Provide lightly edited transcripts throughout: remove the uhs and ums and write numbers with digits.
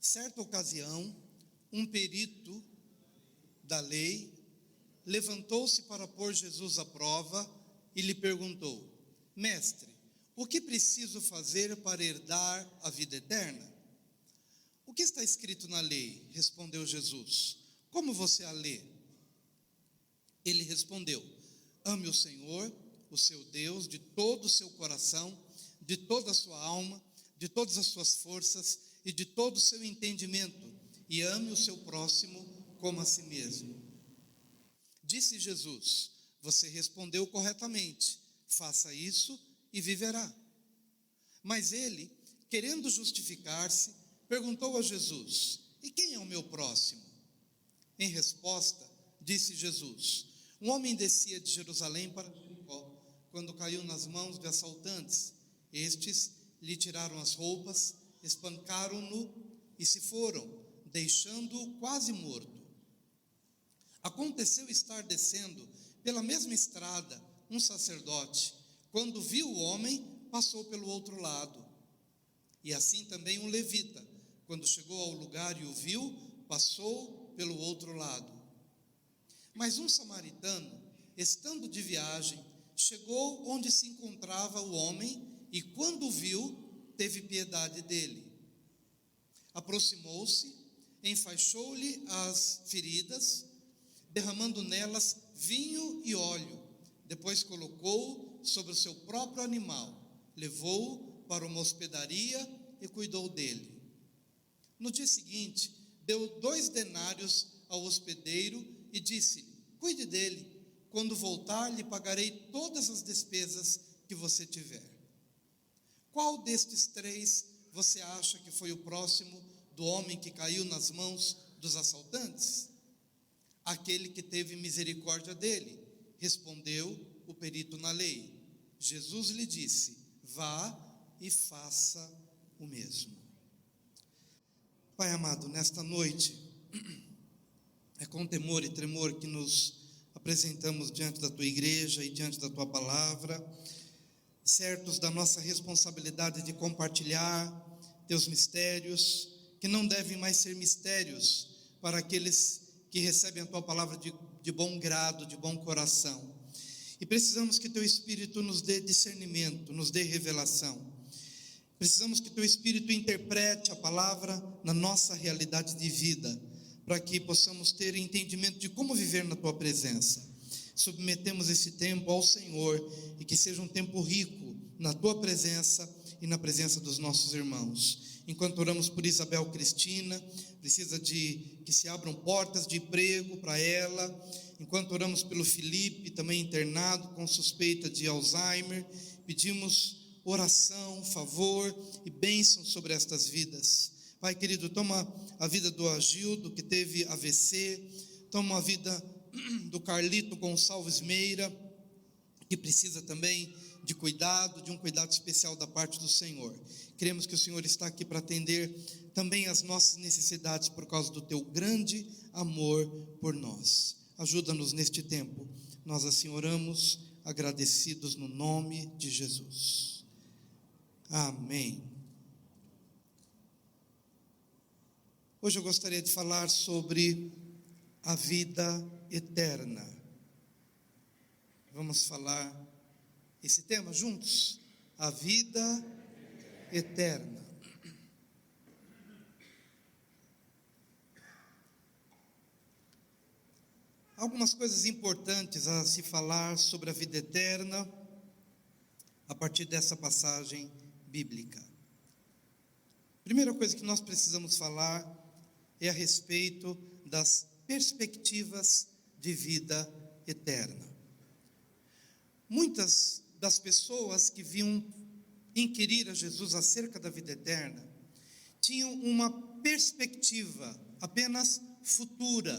Certa ocasião, um perito da lei levantou-se para pôr Jesus à prova e lhe perguntou: Mestre, o que preciso fazer para herdar a vida eterna? O que está escrito na lei? Respondeu Jesus. Como você a lê? Ele respondeu: ame o Senhor, o seu Deus, de todo o seu coração, de toda a sua alma, de todas as suas forças e de todo o seu entendimento, e ame o seu próximo como a si mesmo. Disse Jesus: você respondeu corretamente, faça isso e viverá. Mas ele, querendo justificar-se, perguntou a Jesus: e quem é o meu próximo? Em resposta, disse Jesus: um homem descia de Jerusalém para Jericó, quando caiu nas mãos de assaltantes. Estes lhe tiraram as roupas, espancaram-no e se foram, deixando-o quase morto. Aconteceu estar descendo pela mesma estrada um sacerdote. Quando viu o homem, passou pelo outro lado. E assim também um levita, quando chegou ao lugar e o viu, passou pelo outro lado. Mas um samaritano, estando de viagem, chegou onde se encontrava o homem e, quando o viu, teve piedade dele. Aproximou-se, enfaixou-lhe as feridas, derramando nelas vinho e óleo. Depois colocou-o sobre o seu próprio animal, levou-o para uma hospedaria e cuidou dele. No dia seguinte, deu 2 denários ao hospedeiro e disse-lhe: cuide dele, quando voltar lhe pagarei todas as despesas que você tiver. Qual destes 3 você acha que foi o próximo do homem que caiu nas mãos dos assaltantes? Aquele que teve misericórdia dele, respondeu o perito na lei. Jesus lhe disse: vá e faça o mesmo. Pai amado, nesta noite, é com temor e tremor que nos apresentamos diante da Tua igreja e diante da Tua palavra, certos da nossa responsabilidade de compartilhar Teus mistérios, que não devem mais ser mistérios para aqueles que recebem a Tua palavra de bom grado, de bom coração. E precisamos que Teu Espírito nos dê discernimento, nos dê revelação. Precisamos que Teu Espírito interprete a palavra na nossa realidade de vida, para que possamos ter entendimento de como viver na Tua presença. Submetemos esse tempo ao Senhor e que seja um tempo rico na Tua presença e na presença dos nossos irmãos. Enquanto oramos por Isabel Cristina, precisa de que se abram portas de emprego para ela. Enquanto oramos pelo Felipe, também internado com suspeita de Alzheimer, pedimos oração, favor e bênção sobre estas vidas. Pai querido, toma a vida do Agildo, que teve AVC, toma a vida do Carlito Gonçalves Meira, que precisa também de cuidado, de um cuidado especial da parte do Senhor. Cremos que o Senhor está aqui para atender também as nossas necessidades por causa do Teu grande amor por nós. Ajuda-nos neste tempo. Nós assim oramos, agradecidos no nome de Jesus. Amém. Hoje eu gostaria de falar sobre a vida eterna. Vamos falar esse tema juntos? A vida eterna. Algumas coisas importantes a se falar sobre a vida eterna a partir dessa passagem bíblica. Primeira coisa que nós precisamos falar é a respeito das perspectivas de vida eterna. Muitas das pessoas que vinham inquirir a Jesus acerca da vida eterna tinham uma perspectiva apenas futura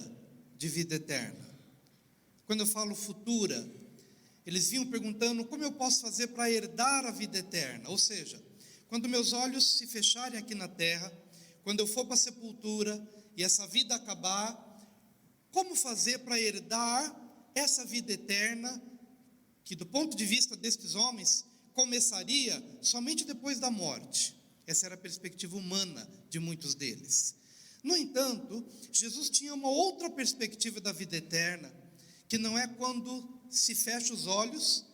de vida eterna. Quando eu falo futura, eles vinham perguntando: como eu posso fazer para herdar a vida eterna? Ou seja, quando meus olhos se fecharem aqui na terra, quando eu for para a sepultura e essa vida acabar, como fazer para herdar essa vida eterna, que do ponto de vista destes homens, começaria somente depois da morte? Essa era a perspectiva humana de muitos deles. No entanto, Jesus tinha uma outra perspectiva da vida eterna, que não é quando se fecha os olhos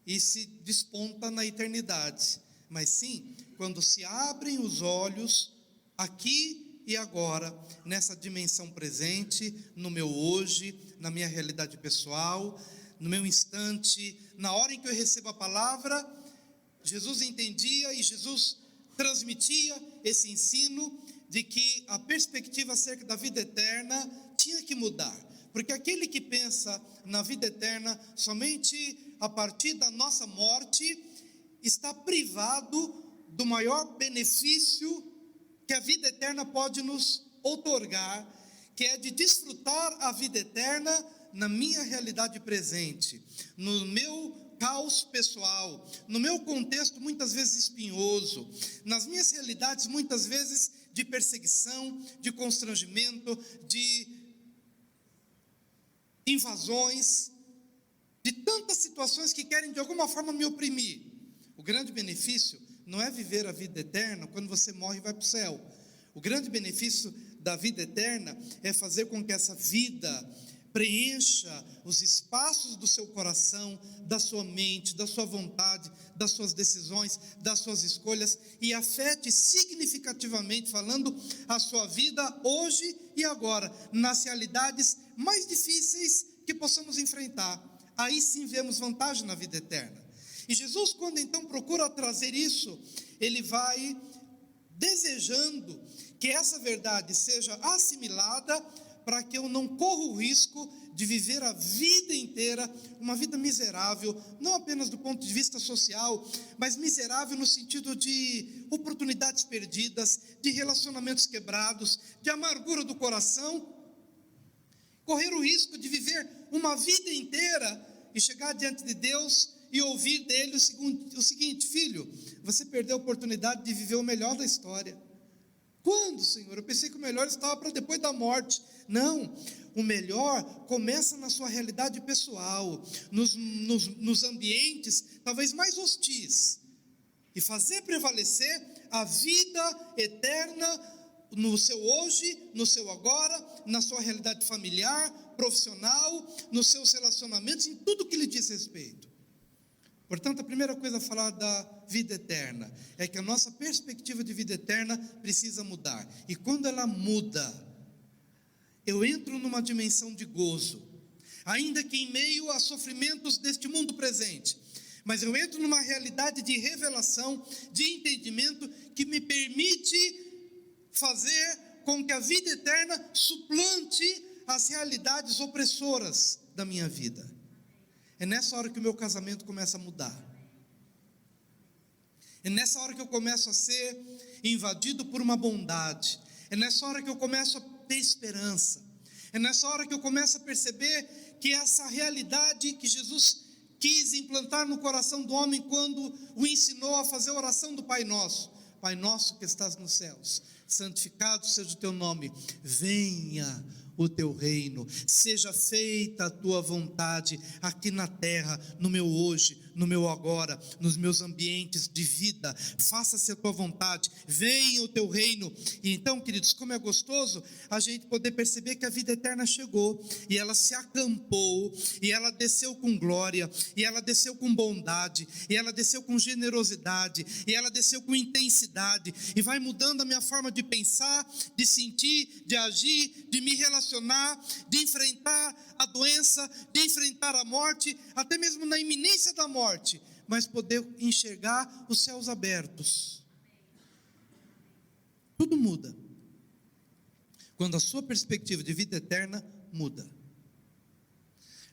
e se desponta na eternidade, mas sim quando se abrem os olhos aqui e agora, nessa dimensão presente, no meu hoje, na minha realidade pessoal, no meu instante, na hora em que eu recebo a palavra. Jesus entendia e Jesus transmitia esse ensino de que a perspectiva acerca da vida eterna tinha que mudar, porque aquele que pensa na vida eterna somente a partir da nossa morte está privado do maior benefício que a vida eterna pode nos outorgar, que é de desfrutar a vida eterna na minha realidade presente, no meu caos pessoal, no meu contexto muitas vezes espinhoso, nas minhas realidades muitas vezes de perseguição, de constrangimento, de invasões, de tantas situações que querem de alguma forma me oprimir. O grande benefício não é viver a vida eterna quando você morre e vai para o céu. O grande benefício da vida eterna é fazer com que essa vida preencha os espaços do seu coração, da sua mente, da sua vontade, das suas decisões, das suas escolhas, e afete significativamente, falando, a sua vida hoje e agora, nas realidades mais difíceis que possamos enfrentar. Aí sim vemos vantagem na vida eterna. E Jesus, quando então procura trazer isso, ele vai desejando que essa verdade seja assimilada, para que eu não corra o risco de viver a vida inteira uma vida miserável, não apenas do ponto de vista social, mas miserável no sentido de oportunidades perdidas, de relacionamentos quebrados, de amargura do coração, correr o risco de viver uma vida inteira e chegar diante de Deus e ouvir dele o seguinte: filho, você perdeu a oportunidade de viver o melhor da história. Quando, Senhor? Eu pensei que o melhor estava para depois da morte. Não, o melhor começa na sua realidade pessoal, nos ambientes talvez mais hostis, e fazer prevalecer a vida eterna no seu hoje, no seu agora, na sua realidade familiar, profissional, nos seus relacionamentos, em tudo que lhe diz respeito. Portanto, a primeira coisa a falar da vida eterna é que a nossa perspectiva de vida eterna precisa mudar. E quando ela muda, eu entro numa dimensão de gozo, ainda que em meio a sofrimentos deste mundo presente, mas eu entro numa realidade de revelação, de entendimento, que me permite fazer com que a vida eterna suplante as realidades opressoras da minha vida. É nessa hora que o meu casamento começa a mudar. É nessa hora que eu começo a ser invadido por uma bondade. É nessa hora que eu começo a ter esperança. É nessa hora que eu começo a perceber que essa realidade que Jesus quis implantar no coração do homem quando o ensinou a fazer a oração do Pai Nosso. Pai nosso que estás nos céus, santificado seja o teu nome, venha o teu reino, seja feita a tua vontade aqui na terra, no meu hoje, no meu agora, nos meus ambientes de vida, faça-se a tua vontade, venha o teu reino. E então, queridos, como é gostoso a gente poder perceber que a vida eterna chegou, e ela se acampou, e ela desceu com glória, e ela desceu com bondade, e ela desceu com generosidade, e ela desceu com intensidade, e vai mudando a minha forma de pensar, de sentir, de agir, de me relacionar, de enfrentar a doença, de enfrentar a morte, até mesmo na iminência da morte, mas poder enxergar os céus abertos. Tudo muda quando a sua perspectiva de vida eterna muda.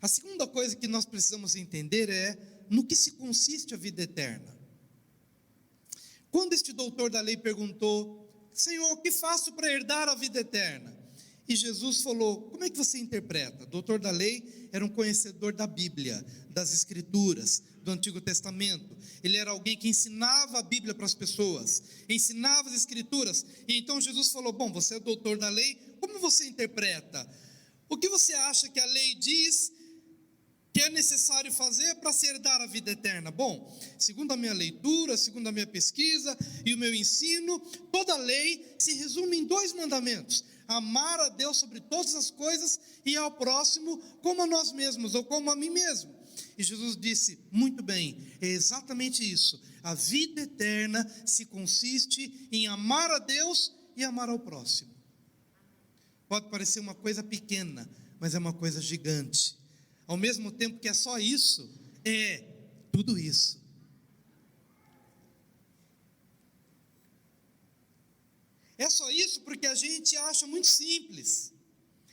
A segunda coisa que nós precisamos entender é no que se consiste a vida eterna. Quando este doutor da lei perguntou: Senhor, o que faço para herdar a vida eterna? E Jesus falou: como é que você interpreta? O doutor da lei era um conhecedor da Bíblia, das Escrituras, do Antigo Testamento. Ele era alguém que ensinava a Bíblia para as pessoas, ensinava as Escrituras. E então Jesus falou: bom, você é doutor da lei, como você interpreta? O que você acha que a lei diz que é necessário fazer para se herdar a vida eterna? Bom, segundo a minha leitura, segundo a minha pesquisa e o meu ensino, toda lei se resume em 2 mandamentos: amar a Deus sobre todas as coisas e ao próximo como a nós mesmos, ou como a mim mesmo. E Jesus disse: muito bem, é exatamente isso. A vida eterna se consiste em amar a Deus e amar ao próximo. Pode parecer uma coisa pequena, mas é uma coisa gigante. Ao mesmo tempo que é só isso, é tudo isso. É só isso porque a gente acha muito simples,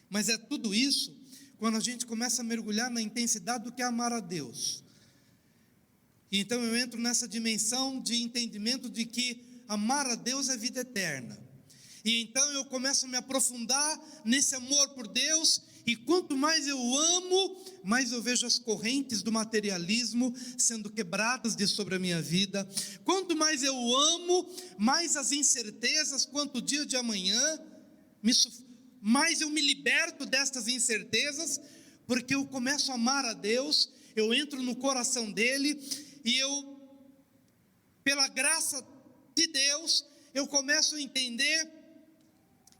mas é tudo isso quando a gente começa a mergulhar na intensidade do que é amar a Deus. E então eu entro nessa dimensão de entendimento de que amar a Deus é vida eterna. E então eu começo a me aprofundar nesse amor por Deus, e quanto mais eu amo, mais eu vejo as correntes do materialismo sendo quebradas de sobre a minha vida. Quanto mais eu amo, mais as incertezas quanto o dia de amanhã, mais eu me liberto destas incertezas, porque eu começo a amar a Deus, eu entro no coração dele, e eu, pela graça de Deus, eu começo a entender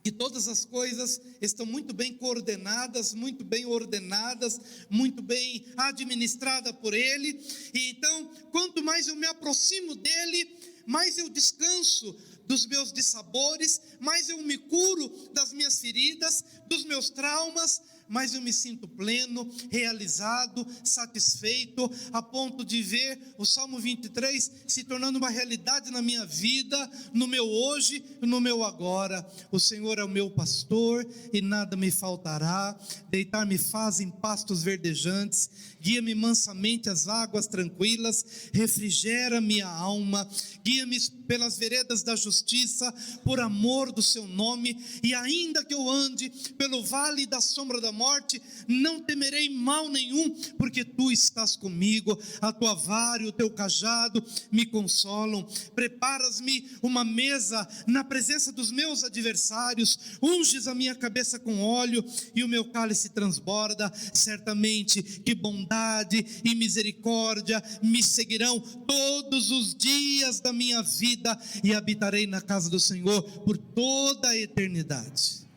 que todas as coisas estão muito bem coordenadas, muito bem ordenadas, muito bem administradas por Ele. E então, quanto mais eu me aproximo dEle, mais eu descanso dos meus dissabores, mais eu me curo das minhas feridas, dos meus traumas, mais eu me sinto pleno, realizado, satisfeito, a ponto de ver o Salmo 23 se tornando uma realidade na minha vida, no meu hoje e no meu agora. O Senhor é o meu pastor e nada me faltará, deitar-me faz em pastos verdejantes, guia-me mansamente às águas tranquilas, refrigera minha alma, guia-me pelas veredas da justiça, por amor do seu nome, e ainda que eu ande pelo vale da sombra da morte, não temerei mal nenhum, porque tu estás comigo, a tua vara e o teu cajado me consolam. Preparas-me uma mesa na presença dos meus adversários, unges a minha cabeça com óleo e o meu cálice transborda. Certamente que bondade e misericórdia me seguirão todos os dias da minha vida, e habitarei na casa do Senhor por toda a eternidade.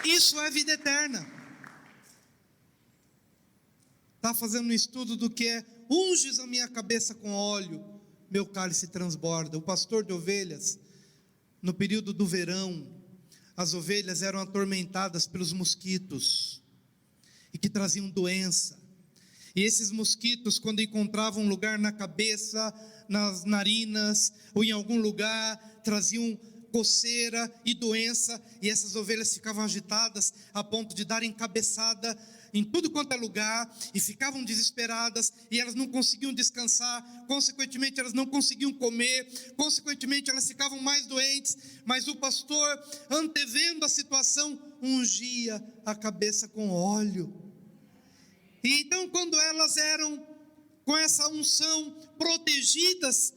Isso é vida eterna. Está fazendo um estudo do que é: unges a minha cabeça com óleo, meu cálice transborda. O pastor de ovelhas, no período do verão, as ovelhas eram atormentadas pelos mosquitos, e que traziam doença. E esses mosquitos, quando encontravam um lugar na cabeça, nas narinas, ou em algum lugar, traziam coceira e doença, e essas ovelhas ficavam agitadas a ponto de darem cabeçada em tudo quanto é lugar, e ficavam desesperadas, e elas não conseguiam descansar, consequentemente elas não conseguiam comer, consequentemente elas ficavam mais doentes. Mas o pastor, antevendo a situação, ungia a cabeça com óleo. E então, quando elas eram com essa unção protegidas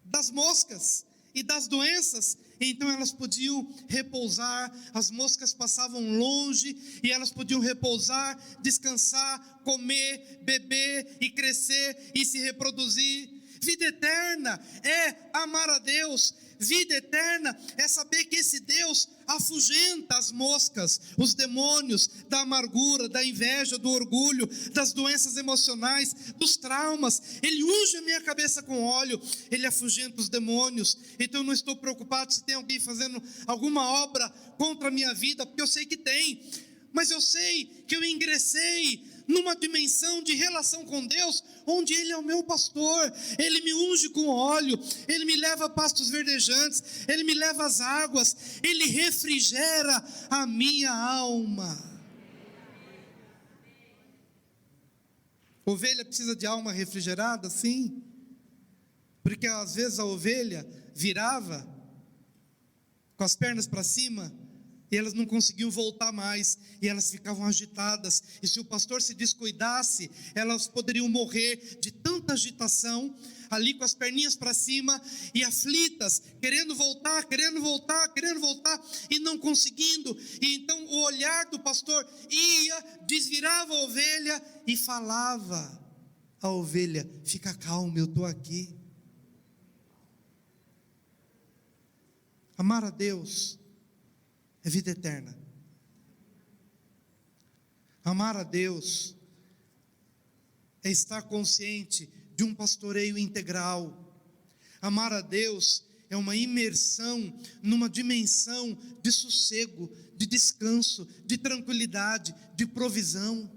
das moscas e das doenças, então elas podiam repousar, as moscas passavam longe, e elas podiam repousar, descansar, comer, beber e crescer e se reproduzir. Vida eterna é amar a Deus. Vida eterna é saber que esse Deus afugenta as moscas, os demônios da amargura, da inveja, do orgulho, das doenças emocionais, dos traumas. Ele unge a minha cabeça com óleo, ele afugenta os demônios. Então eu não estou preocupado se tem alguém fazendo alguma obra contra a minha vida, porque eu sei que tem, mas eu sei que eu ingressei numa dimensão de relação com Deus, onde Ele é o meu pastor, Ele me unge com óleo, Ele me leva a pastos verdejantes, Ele me leva às águas, Ele refrigera a minha alma. Ovelha precisa de alma refrigerada? Sim, porque às vezes a ovelha virava com as pernas para cima, e elas não conseguiam voltar mais, e elas ficavam agitadas, e se o pastor se descuidasse, elas poderiam morrer de tanta agitação, ali com as perninhas para cima, e aflitas, querendo voltar, e não conseguindo, e então o olhar do pastor ia, desvirava a ovelha, e falava à ovelha: fica calma, eu estou aqui. Amar a Deus é vida eterna. Amar a Deus é estar consciente de um pastoreio integral. Amar a Deus é uma imersão numa dimensão de sossego, de descanso, de tranquilidade, de provisão.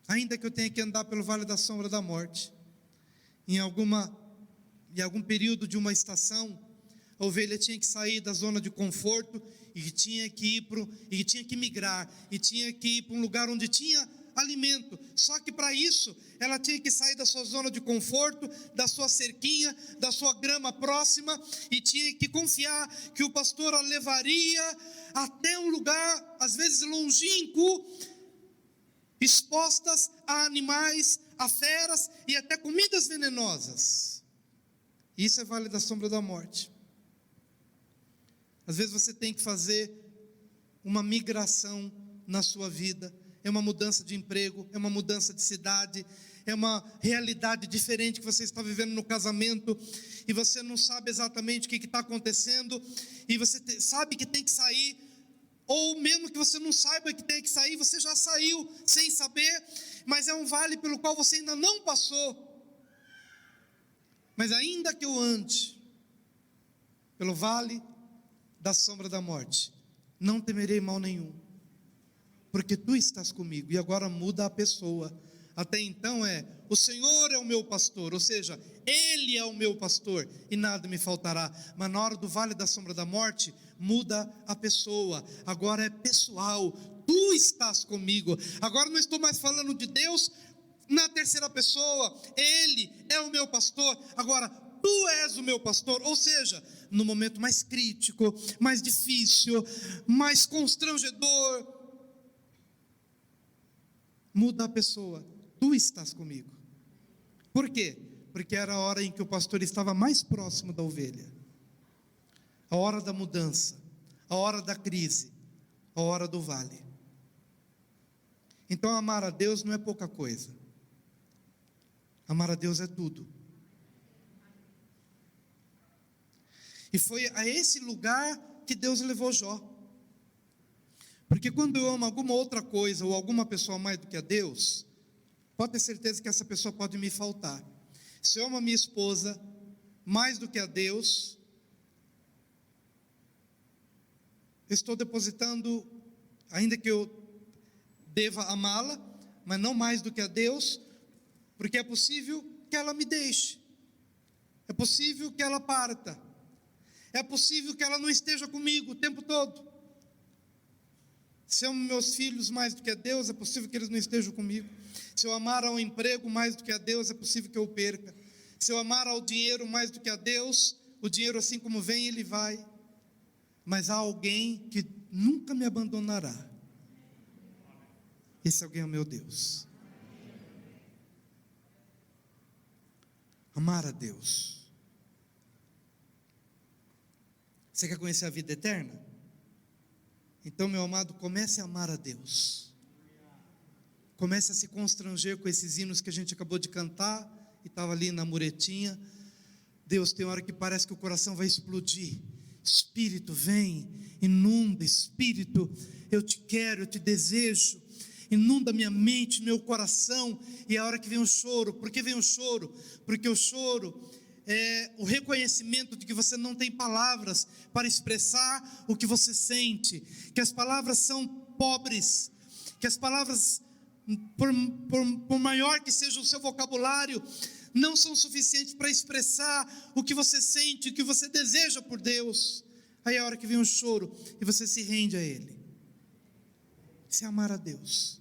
Ainda que eu tenha que andar pelo vale da sombra da morte, em algum período de uma estação, a ovelha tinha que sair da zona de conforto e tinha que migrar, e tinha que ir para um lugar onde tinha alimento. Só que para isso ela tinha que sair da sua zona de conforto, da sua cerquinha, da sua grama próxima, e tinha que confiar que o pastor a levaria até um lugar, às vezes longínquo, expostas a animais, a feras e até comidas venenosas. Isso é vale da sombra da morte. Às vezes você tem que fazer uma migração na sua vida. É uma mudança de emprego, é uma mudança de cidade, é uma realidade diferente que você está vivendo no casamento, e você não sabe exatamente o que está acontecendo, e você sabe que tem que sair, ou mesmo que você não saiba que tem que sair, você já saiu sem saber, mas é um vale pelo qual você ainda não passou. Mas ainda que eu ande pelo vale da sombra da morte, não temerei mal nenhum, porque tu estás comigo. E agora muda a pessoa. Até então o Senhor é o meu pastor, ou seja, Ele é o meu pastor e nada me faltará. Mas na hora do vale da sombra da morte, muda a pessoa. Agora é pessoal: tu estás comigo. Agora não estou mais falando de Deus na terceira pessoa, Ele é o meu pastor, agora tu és o meu pastor. Ou seja, no momento mais crítico, mais difícil, mais constrangedor, muda a pessoa: tu estás comigo. Por quê? Porque era a hora em que o pastor estava mais próximo da ovelha, a hora da mudança, a hora da crise, a hora do vale. Então amar a Deus não é pouca coisa. Amar a Deus é tudo. E foi a esse lugar que Deus levou Jó. Porque quando eu amo alguma outra coisa ou alguma pessoa mais do que a Deus, pode ter certeza que essa pessoa pode me faltar. Se eu amo a minha esposa mais do que a Deus, eu estou depositando, ainda que eu deva amá-la, mas não mais do que a Deus, porque é possível que ela me deixe, é possível que ela parta, é possível que ela não esteja comigo o tempo todo. Se eu amo meus filhos mais do que a Deus, é possível que eles não estejam comigo. Se eu amar ao emprego mais do que a Deus, é possível que eu perca. Se eu amar ao dinheiro mais do que a Deus, o dinheiro assim como vem, ele vai. Mas há alguém que nunca me abandonará. Esse alguém é o meu Deus. Amar a Deus. Você quer conhecer a vida eterna? Então, meu amado, comece a amar a Deus. Comece a se constranger com esses hinos que a gente acabou de cantar e estava ali na muretinha. Deus, tem hora que parece que o coração vai explodir. Espírito, vem, inunda. Espírito, eu te quero, eu te desejo. Inunda minha mente, meu coração. E é a hora que vem o choro. Por que vem o choro? Porque o choro é o reconhecimento de que você não tem palavras para expressar o que você sente, que as palavras são pobres, que as palavras, por maior que seja o seu vocabulário, não são suficientes para expressar o que você sente, o que você deseja por Deus. Aí é a hora que vem o choro e você se rende a Ele. Se amar a Deus.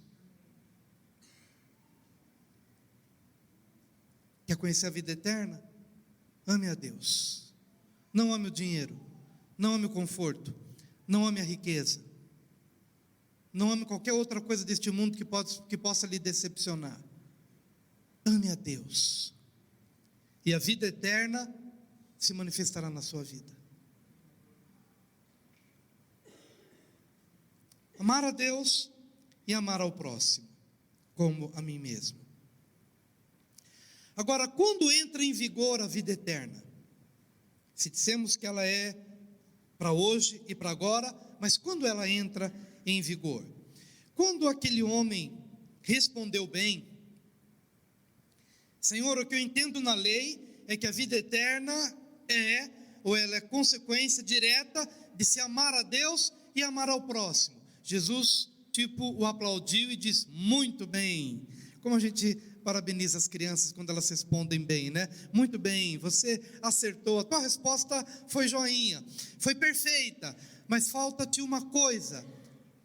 Quer conhecer a vida eterna? Ame a Deus. Não ame o dinheiro, não ame o conforto, não ame a riqueza, não ame qualquer outra coisa deste mundo que possa lhe decepcionar. Ame a Deus, e a vida eterna se manifestará na sua vida. Amar a Deus e amar ao próximo, como a mim mesmo. Agora, quando entra em vigor a vida eterna? Se dissemos que ela é para hoje e para agora, mas quando ela entra em vigor? Quando aquele homem respondeu bem: Senhor, o que eu entendo na lei é que a vida eterna ela é consequência direta de se amar a Deus e amar ao próximo. Jesus, o aplaudiu e diz: muito bem. Como a gente parabeniza as crianças quando elas respondem bem, né? Muito bem, você acertou, a tua resposta foi joinha, foi perfeita, mas falta-te uma coisa: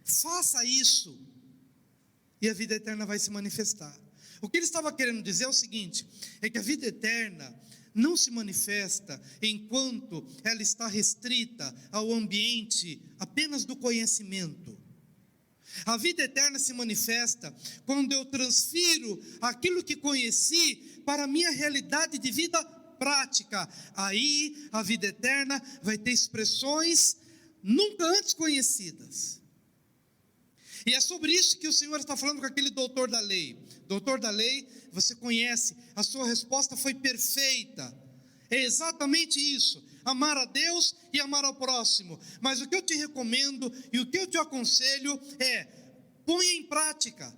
faça isso, e a vida eterna vai se manifestar. O que ele estava querendo dizer é o seguinte: é que a vida eterna não se manifesta enquanto ela está restrita ao ambiente apenas do conhecimento. A vida eterna se manifesta quando eu transfiro aquilo que conheci para a minha realidade de vida prática. Aí a vida eterna vai ter expressões nunca antes conhecidas. E é sobre isso que o Senhor está falando com aquele doutor da lei. Doutor da lei, você conhece, a sua resposta foi perfeita. É exatamente isso: amar a Deus e amar ao próximo. Mas o que eu te recomendo e o que eu te aconselho é: ponha em prática,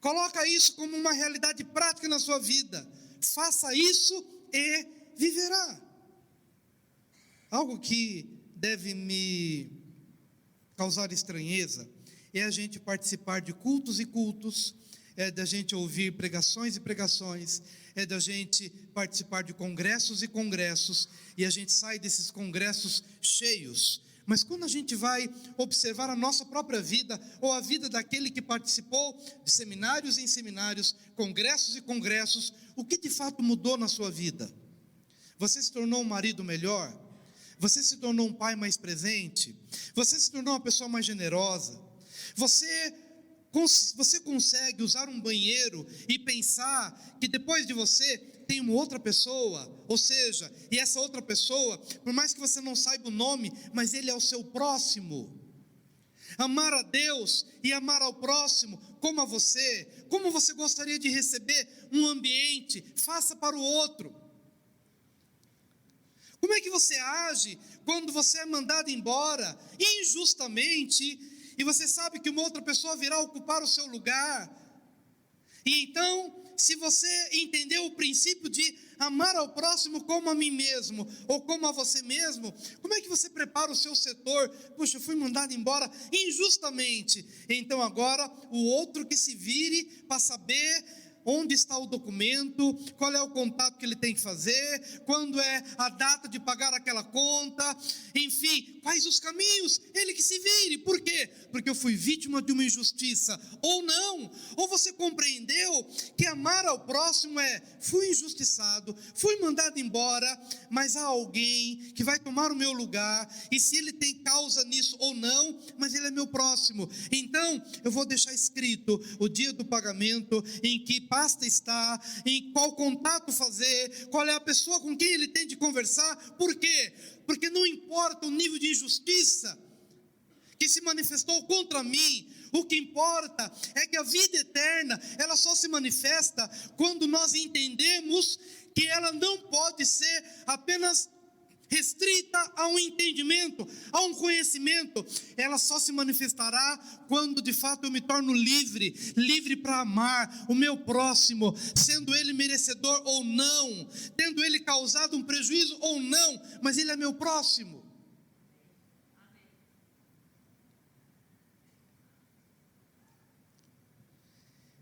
coloca isso como uma realidade prática na sua vida, faça isso e viverá. Algo que deve me causar estranheza é a gente participar de cultos e cultos, é da gente ouvir pregações e pregações, é da gente participar de congressos e congressos, e a gente sai desses congressos cheios. Mas quando a gente vai observar a nossa própria vida, ou a vida daquele que participou de seminários em seminários, congressos e congressos, o que de fato mudou na sua vida? Você se tornou um marido melhor? Você se tornou um pai mais presente? Você se tornou uma pessoa mais generosa? Você consegue usar um banheiro e pensar que depois de você tem uma outra pessoa, ou seja, e essa outra pessoa, por mais que você não saiba o nome, mas ele é o seu próximo. Amar a Deus e amar ao próximo como a você. Como você gostaria de receber um ambiente? Faça para o outro. Como é que você age quando você é mandado embora injustamente e você sabe que uma outra pessoa virá ocupar o seu lugar? E então, se você entendeu o princípio de amar ao próximo como a mim mesmo, ou como a você mesmo, como é que você prepara o seu setor? Puxa, eu fui mandado embora injustamente, então agora o outro que se vire para saber onde está o documento, qual é o contato que ele tem que fazer, quando é a data de pagar aquela conta, enfim, quais os caminhos, ele que se vire. Por quê? Porque eu fui vítima de uma injustiça, ou não, ou você compreendeu que amar ao próximo fui injustiçado, fui mandado embora, mas há alguém que vai tomar o meu lugar, e se ele tem causa nisso ou não, mas ele é meu próximo, então eu vou deixar escrito o dia do pagamento, em que pasta está, em qual contato fazer, qual é a pessoa com quem ele tem de conversar. Por quê? Porque não importa o nível de injustiça que se manifestou contra mim, o que importa é que a vida eterna, ela só se manifesta quando nós entendemos que ela não pode ser apenas restrita a um entendimento, a um conhecimento. Ela só se manifestará quando de fato eu me torno livre para amar o meu próximo, sendo ele merecedor ou não, tendo ele causado um prejuízo ou não, mas ele é meu próximo.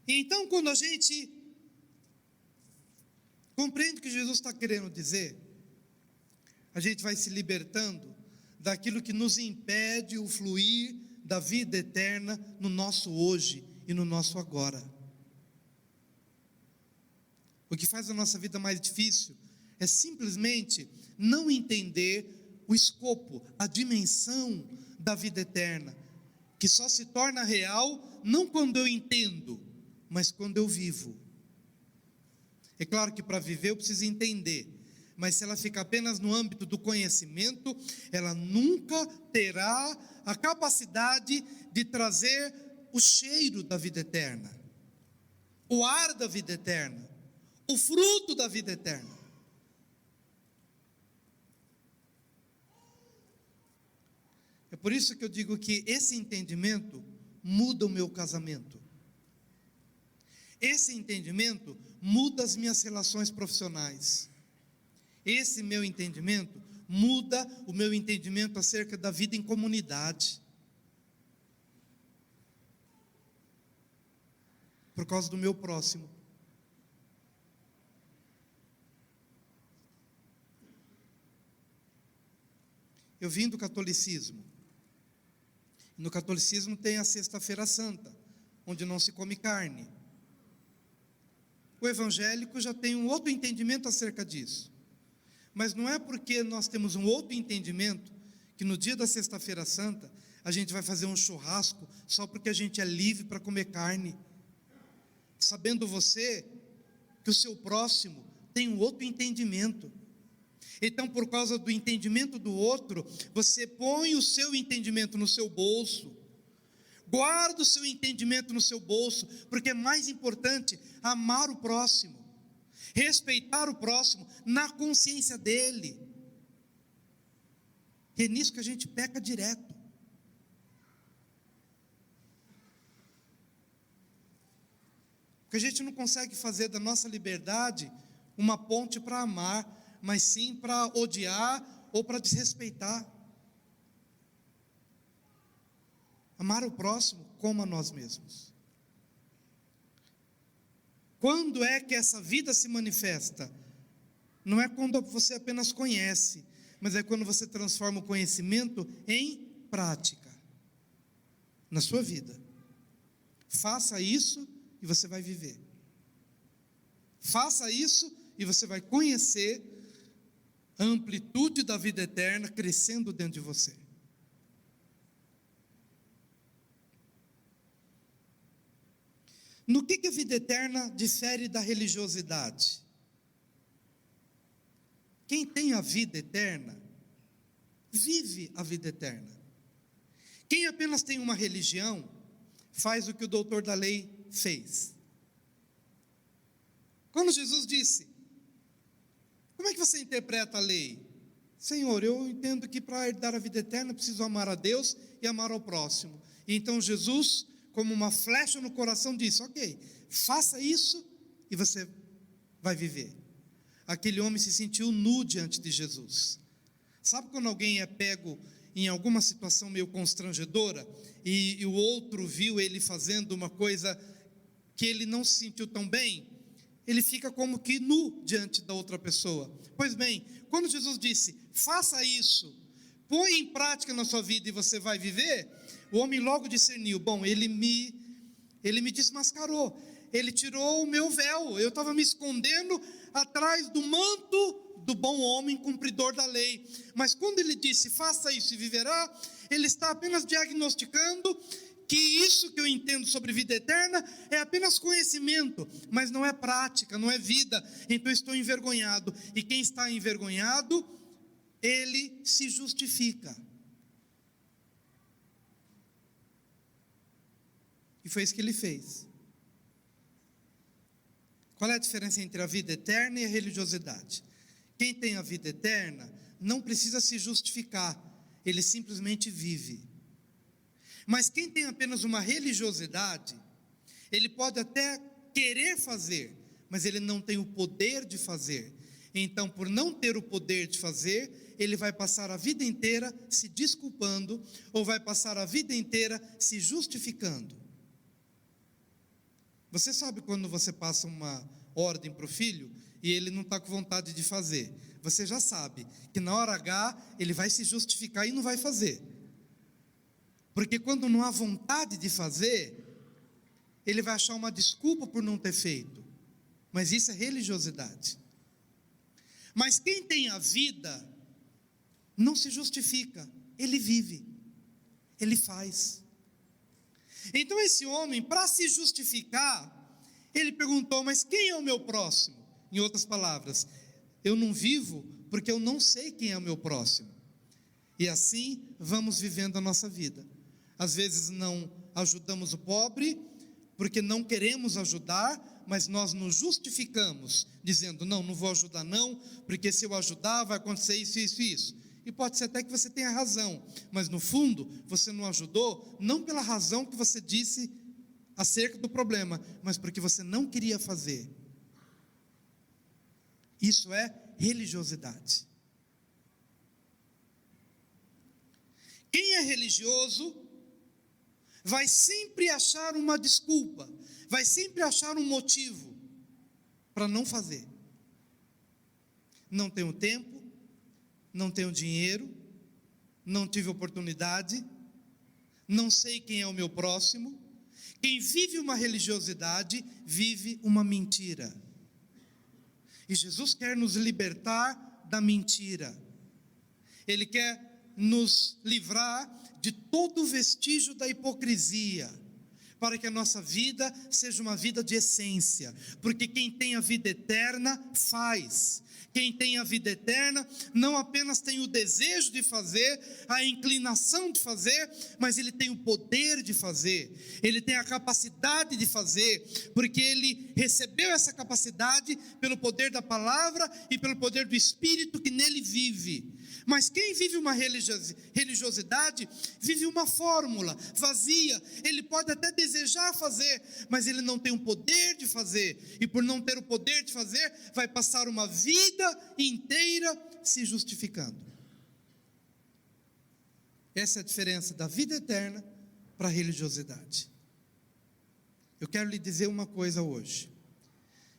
E então, quando a gente compreende o que Jesus está querendo dizer, a gente vai se libertando daquilo que nos impede o fluir da vida eterna no nosso hoje e no nosso agora. O que faz a nossa vida mais difícil é simplesmente não entender o escopo, a dimensão da vida eterna, que só se torna real não quando eu entendo, mas quando eu vivo. É claro que para viver eu preciso entender, mas se ela fica apenas no âmbito do conhecimento, ela nunca terá a capacidade de trazer o cheiro da vida eterna, o ar da vida eterna, o fruto da vida eterna. É por isso que eu digo que esse entendimento muda o meu casamento. Esse entendimento muda as minhas relações profissionais. Esse meu entendimento muda o meu entendimento acerca da vida em comunidade. Por causa do meu próximo. Eu vim do catolicismo. No catolicismo tem a Sexta-feira Santa, onde não se come carne. O evangélico já tem um outro entendimento acerca disso. Mas não é porque nós temos um outro entendimento que no dia da Sexta-feira Santa a gente vai fazer um churrasco só porque a gente é livre para comer carne. Sabendo você que o seu próximo tem um outro entendimento. Então, por causa do entendimento do outro, você põe o seu entendimento no seu bolso. Guarda o seu entendimento no seu bolso, porque é mais importante amar o próximo, respeitar o próximo na consciência dele. E é nisso que a gente peca direto. Porque a gente não consegue fazer da nossa liberdade uma ponte para amar, mas sim para odiar ou para desrespeitar. Amar o próximo como a nós mesmos. Quando é que essa vida se manifesta? Não é quando você apenas conhece, mas é quando você transforma o conhecimento em prática na sua vida. Faça isso e você vai viver. Faça isso e você vai conhecer a amplitude da vida eterna crescendo dentro de você. No que a vida eterna difere da religiosidade? Quem tem a vida eterna, vive a vida eterna. Quem apenas tem uma religião, faz o que o doutor da lei fez. Quando Jesus disse: como é que você interpreta a lei? Senhor, eu entendo que para herdar a vida eterna preciso amar a Deus e amar ao próximo. E então Jesus, como uma flecha no coração, disse: ok, faça isso e você vai viver. Aquele homem se sentiu nu diante de Jesus. Sabe quando alguém é pego em alguma situação meio constrangedora e o outro viu ele fazendo uma coisa que ele não se sentiu tão bem? Ele fica como que nu diante da outra pessoa. Pois bem, quando Jesus disse: faça isso, põe em prática na sua vida e você vai viver, o homem logo discerniu: bom, ele me desmascarou, ele tirou o meu véu, eu estava me escondendo atrás do manto do bom homem cumpridor da lei. Mas quando ele disse: faça isso e viverá, ele está apenas diagnosticando que isso que eu entendo sobre vida eterna é apenas conhecimento, mas não é prática, não é vida. Então eu estou envergonhado, e quem está envergonhado, ele se justifica. E foi isso que ele fez. Qual é a diferença entre a vida eterna e a religiosidade? Quem tem a vida eterna não precisa se justificar, ele simplesmente vive. Mas quem tem apenas uma religiosidade, ele pode até querer fazer, mas ele não tem o poder de fazer. Então, por não ter o poder de fazer, ele vai passar a vida inteira se desculpando, ou vai passar a vida inteira se justificando. Você sabe quando você passa uma ordem para o filho e ele não está com vontade de fazer? Você já sabe que na hora H ele vai se justificar e não vai fazer. Porque quando não há vontade de fazer, ele vai achar uma desculpa por não ter feito. Mas isso é religiosidade. Mas quem tem a vida não se justifica, ele vive, ele faz. Então esse homem, para se justificar, ele perguntou: mas quem é o meu próximo? Em outras palavras, eu não vivo porque eu não sei quem é o meu próximo. E assim vamos vivendo a nossa vida. Às vezes não ajudamos o pobre porque não queremos ajudar, mas nós nos justificamos, dizendo: não vou ajudar não, porque se eu ajudar vai acontecer isso, isso e isso. E pode ser até que você tenha razão, mas no fundo você não ajudou, não pela razão que você disse acerca do problema, mas porque você não queria fazer. Isso é religiosidade. Quem é religioso vai sempre achar uma desculpa, vai sempre achar um motivo para não fazer. Não tenho tempo, não tenho dinheiro, não tive oportunidade, não sei quem é o meu próximo. Quem vive uma religiosidade, vive uma mentira. E Jesus quer nos libertar da mentira. Ele quer nos livrar de todo vestígio da hipocrisia, para que a nossa vida seja uma vida de essência, porque quem tem a vida eterna faz. Quem tem a vida eterna não apenas tem o desejo de fazer, a inclinação de fazer, mas ele tem o poder de fazer, ele tem a capacidade de fazer, porque ele recebeu essa capacidade pelo poder da palavra e pelo poder do Espírito que nele vive. Mas quem vive uma religiosidade, vive uma fórmula vazia. Ele pode até desejar fazer, mas ele não tem o poder de fazer. E por não ter o poder de fazer, vai passar uma vida inteira se justificando. Essa é a diferença da vida eterna para a religiosidade. Eu quero lhe dizer uma coisa hoje,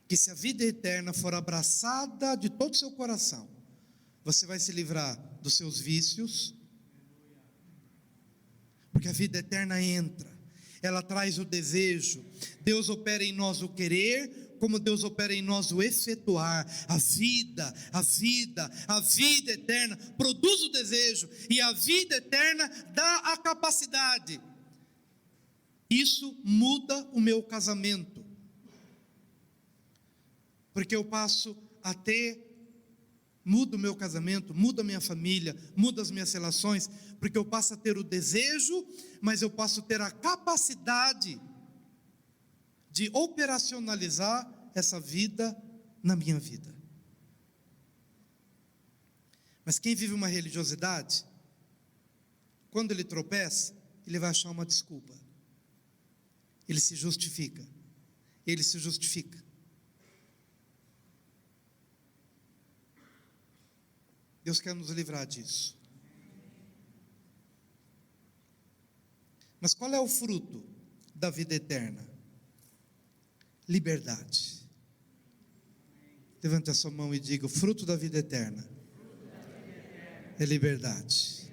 que se a vida eterna for abraçada de todo o seu coração, você vai se livrar dos seus vícios, porque a vida eterna entra, ela traz o desejo. Deus opera em nós o querer, como Deus opera em nós o efetuar. A vida eterna produz o desejo, e a vida eterna dá a capacidade. Isso muda o meu casamento, porque eu passo a ter, muda o meu casamento, muda a minha família, muda as minhas relações, porque eu passo a ter o desejo, mas eu passo a ter a capacidade de operacionalizar essa vida na minha vida. Mas quem vive uma religiosidade, quando ele tropeça, ele vai achar uma desculpa. Ele se justifica. Deus quer nos livrar disso. Mas qual é o fruto da vida eterna? Liberdade. Levante a sua mão e diga: o fruto da vida eterna é liberdade.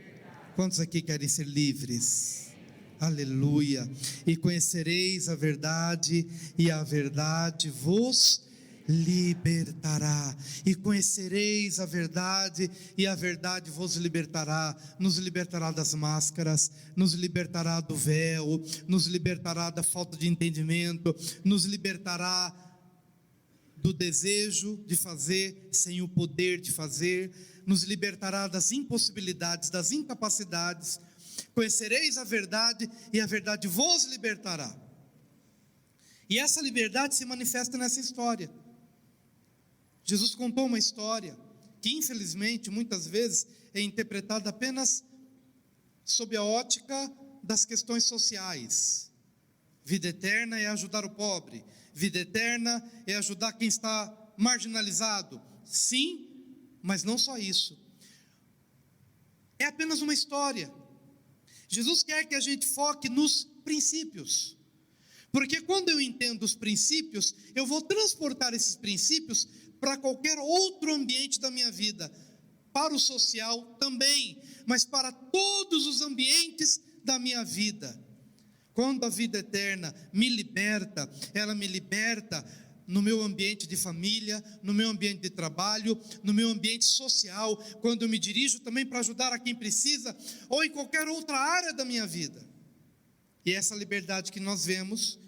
Quantos aqui querem ser livres? Aleluia. E conhecereis a verdade, e a verdade vos libertará. E conhecereis a verdade, e a verdade vos libertará. Nos libertará das máscaras, nos libertará do véu, nos libertará da falta de entendimento, nos libertará do desejo de fazer sem o poder de fazer, nos libertará das impossibilidades, das incapacidades. Conhecereis a verdade, e a verdade vos libertará. E essa liberdade se manifesta nessa história. Jesus contou uma história que, infelizmente, muitas vezes é interpretada apenas sob a ótica das questões sociais. Vida eterna é ajudar o pobre, vida eterna é ajudar quem está marginalizado. Sim, mas não só isso. É apenas uma história. Jesus quer que a gente foque nos princípios, porque quando eu entendo os princípios, eu vou transportar esses princípios para qualquer outro ambiente da minha vida, para o social também, mas para todos os ambientes da minha vida. Quando a vida eterna me liberta, ela me liberta no meu ambiente de família, no meu ambiente de trabalho, no meu ambiente social, quando eu me dirijo também para ajudar a quem precisa, ou em qualquer outra área da minha vida. E essa liberdade que nós vemos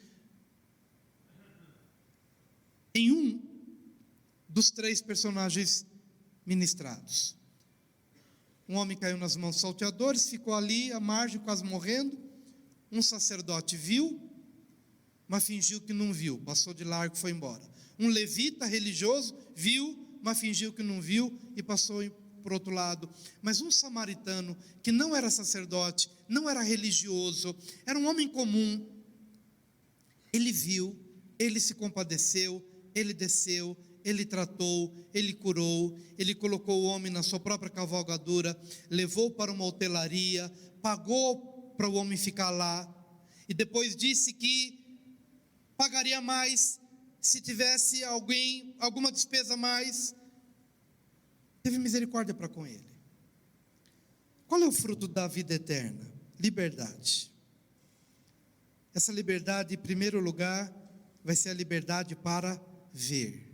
em um dos 3 personagens ministrados. Um homem caiu nas mãos dos salteadores, ficou ali à margem, quase morrendo. Um sacerdote viu, mas fingiu que não viu, passou de largo e foi embora. Um levita religioso viu, mas fingiu que não viu e passou para o outro lado. Mas um samaritano, que não era sacerdote, não era religioso, era um homem comum, ele viu, ele se compadeceu, ele desceu, ele tratou, ele curou, ele colocou o homem na sua própria cavalgadura, levou para uma hotelaria, pagou para o homem ficar lá, e depois disse que pagaria mais se tivesse alguma despesa a mais. Teve misericórdia para com ele. Qual é o fruto da vida eterna? Liberdade. Essa liberdade, em primeiro lugar, vai ser a liberdade para ver.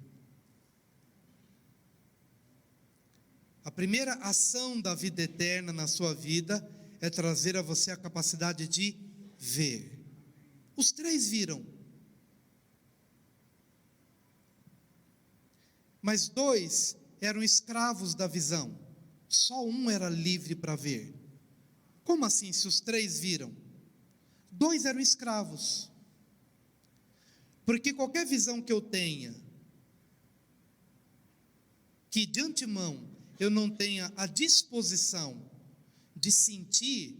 A primeira ação da vida eterna na sua vida é trazer a você a capacidade de ver. Os 3 viram. Mas 2 eram escravos da visão. Só um era livre para ver. Como assim, se os 3 viram? 2 eram escravos. Porque qualquer visão que eu tenha, que de antemão eu não tenha a disposição de sentir,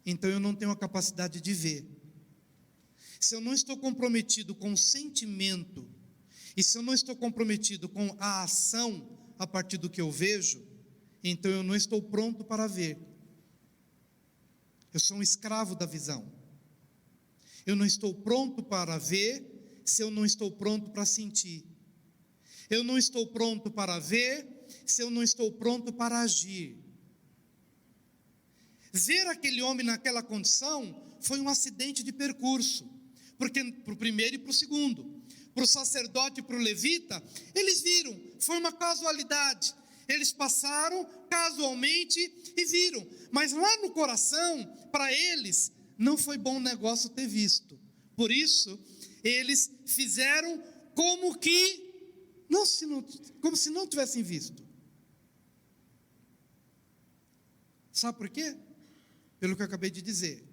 então eu não tenho a capacidade de ver. Se eu não estou comprometido com o sentimento, e se eu não estou comprometido com a ação a partir do que eu vejo, então eu não estou pronto para ver. Eu sou um escravo da visão. Eu não estou pronto para ver se eu não estou pronto para sentir. Eu não estou pronto para ver se eu não estou pronto para agir. Ver aquele homem naquela condição foi um acidente de percurso, porque para o primeiro e para o segundo. Para o sacerdote e para o levita, eles viram, foi uma casualidade, eles passaram casualmente e viram, mas lá no coração, para eles, não foi bom negócio ter visto, por isso, eles fizeram como se não tivessem visto. Sabe por quê? Pelo que eu acabei de dizer,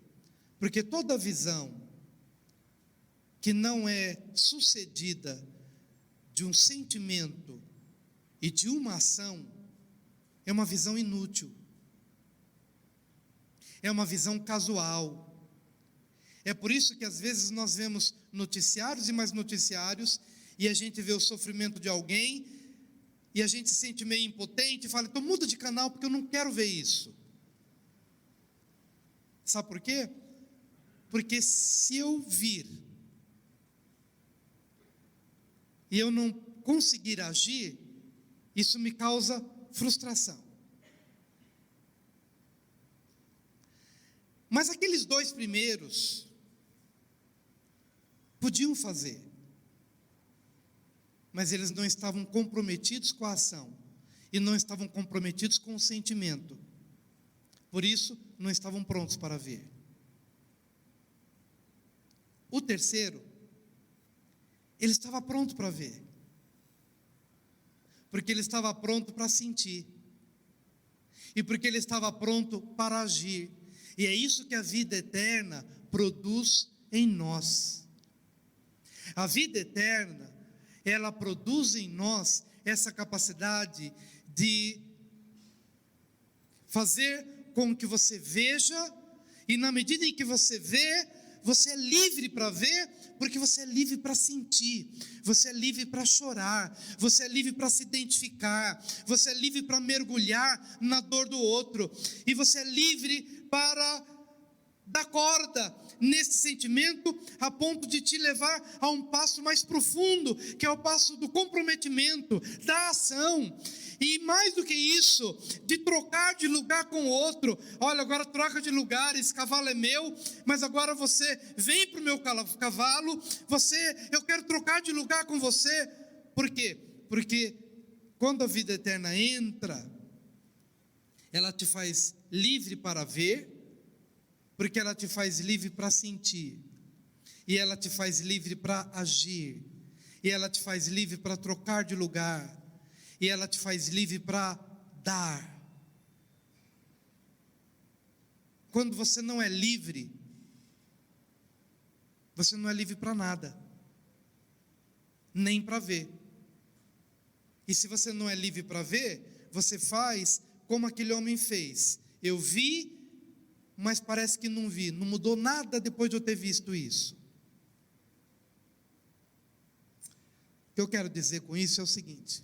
porque toda visão que não é sucedida de um sentimento e de uma ação, é uma visão inútil, é uma visão casual. É por isso que às vezes nós vemos noticiários e mais noticiários, e a gente vê o sofrimento de alguém, e a gente se sente meio impotente, e fala, então muda de canal, porque eu não quero ver isso. Sabe por quê? Porque se eu vir, e eu não conseguir agir, isso me causa frustração. Mas aqueles 2 primeiros podiam fazer, mas eles não estavam comprometidos com a ação, e não estavam comprometidos com o sentimento, por isso não estavam prontos para ver. O terceiro, ele estava pronto para ver, porque ele estava pronto para sentir, e porque ele estava pronto para agir, e é isso que a vida eterna produz em nós. A vida eterna, ela produz em nós essa capacidade de fazer com que você veja, e na medida em que você vê, você é livre para ver, porque você é livre para sentir, você é livre para chorar, você é livre para se identificar, você é livre para mergulhar na dor do outro, e você é livre para dá corda nesse sentimento a ponto de te levar a um passo mais profundo, que é o passo do comprometimento, da ação. E mais do que isso, de trocar de lugar com o outro. Olha, agora troca de lugar, esse cavalo é meu, mas agora você vem para o meu cavalo, eu quero trocar de lugar com você. Por quê? Porque quando a vida eterna entra, ela te faz livre para ver, porque ela te faz livre para sentir, e ela te faz livre para agir, e ela te faz livre para trocar de lugar, e ela te faz livre para dar. Quando você não é livre, você não é livre para nada, nem para ver. E se você não é livre para ver, você faz como aquele homem fez. Eu vi, mas parece que não vi, não mudou nada depois de eu ter visto isso. O que eu quero dizer com isso é o seguinte: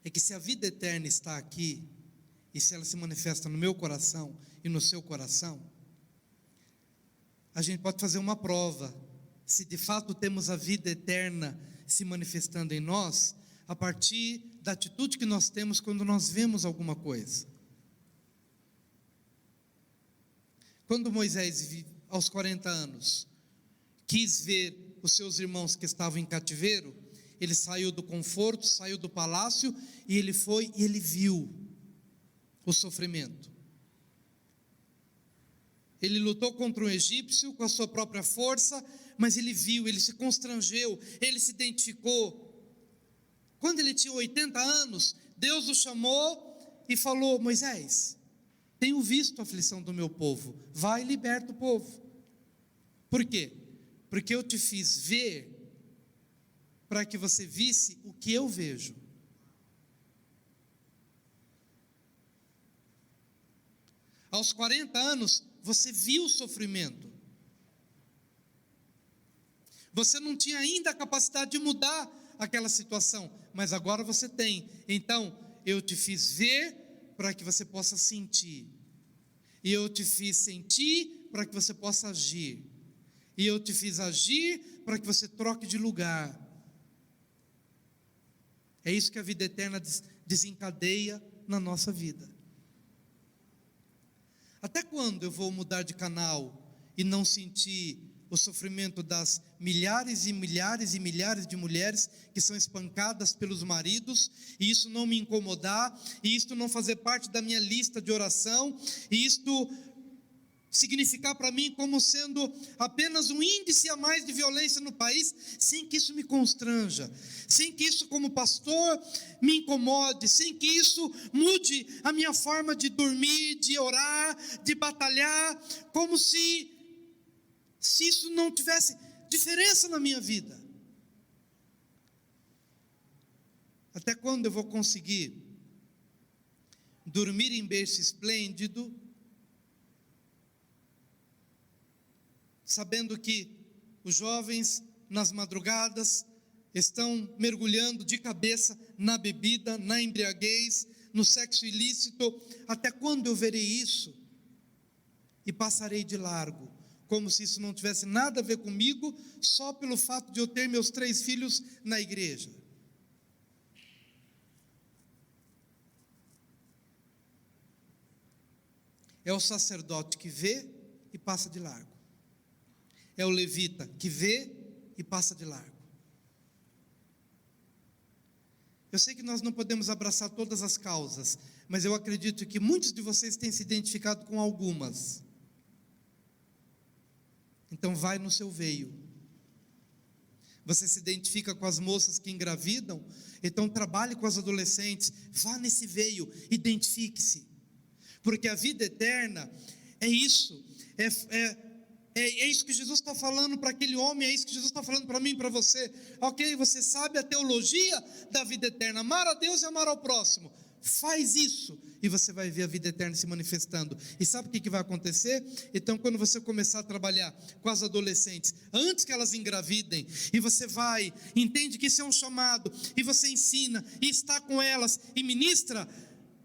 é que se a vida eterna está aqui, e se ela se manifesta no meu coração e no seu coração, a gente pode fazer uma prova, se de fato temos a vida eterna se manifestando em nós, a partir da atitude que nós temos quando nós vemos alguma coisa. Quando Moisés, aos 40 anos, quis ver os seus irmãos que estavam em cativeiro, ele saiu do conforto, saiu do palácio, e ele foi e ele viu o sofrimento. Ele lutou contra um egípcio com a sua própria força, mas ele viu, ele se constrangeu, ele se identificou. Quando ele tinha 80 anos, Deus o chamou e falou: Moisés, tenho visto a aflição do meu povo, vai e liberta o povo. Por quê? Porque eu te fiz ver, para que você visse o que eu vejo. Aos 40 anos, você viu o sofrimento. Você não tinha ainda a capacidade de mudar aquela situação, mas agora você tem. Então, eu te fiz ver para que você possa sentir. E eu te fiz sentir para que você possa agir. E eu te fiz agir para que você troque de lugar. É isso que a vida eterna desencadeia na nossa vida. Até quando eu vou mudar de canal e não sentir o sofrimento das milhares e milhares e milhares de mulheres que são espancadas pelos maridos, e isso não me incomodar, e isto não fazer parte da minha lista de oração, e isto significar para mim como sendo apenas um índice a mais de violência no país, sem que isso me constranja, sem que isso como pastor me incomode, sem que isso mude a minha forma de dormir, de orar, de batalhar, como se isso não tivesse diferença na minha vida. Até quando eu vou conseguir dormir em berço esplêndido, sabendo que os jovens nas madrugadas estão mergulhando de cabeça na bebida, na embriaguez, no sexo ilícito? Até quando eu verei isso e passarei de largo, como se isso não tivesse nada a ver comigo, só pelo fato de eu ter meus 3 filhos na igreja? É o sacerdote que vê e passa de largo. É o levita que vê e passa de largo. Eu sei que nós não podemos abraçar todas as causas, mas eu acredito que muitos de vocês têm se identificado com algumas. Então vai no seu veio. Você se identifica com as moças que engravidam? Então trabalhe com as adolescentes, vá nesse veio, identifique-se. Porque a vida eterna é isso, é isso que Jesus está falando para aquele homem, é isso que Jesus está falando para mim e para você. Ok, você sabe a teologia da vida eterna, amar a Deus e amar ao próximo. Faz isso e você vai ver a vida eterna se manifestando. E sabe o que vai acontecer? Então, quando você começar a trabalhar com as adolescentes, antes que elas engravidem, e você entende que isso é um chamado, e você ensina, e está com elas, e ministra,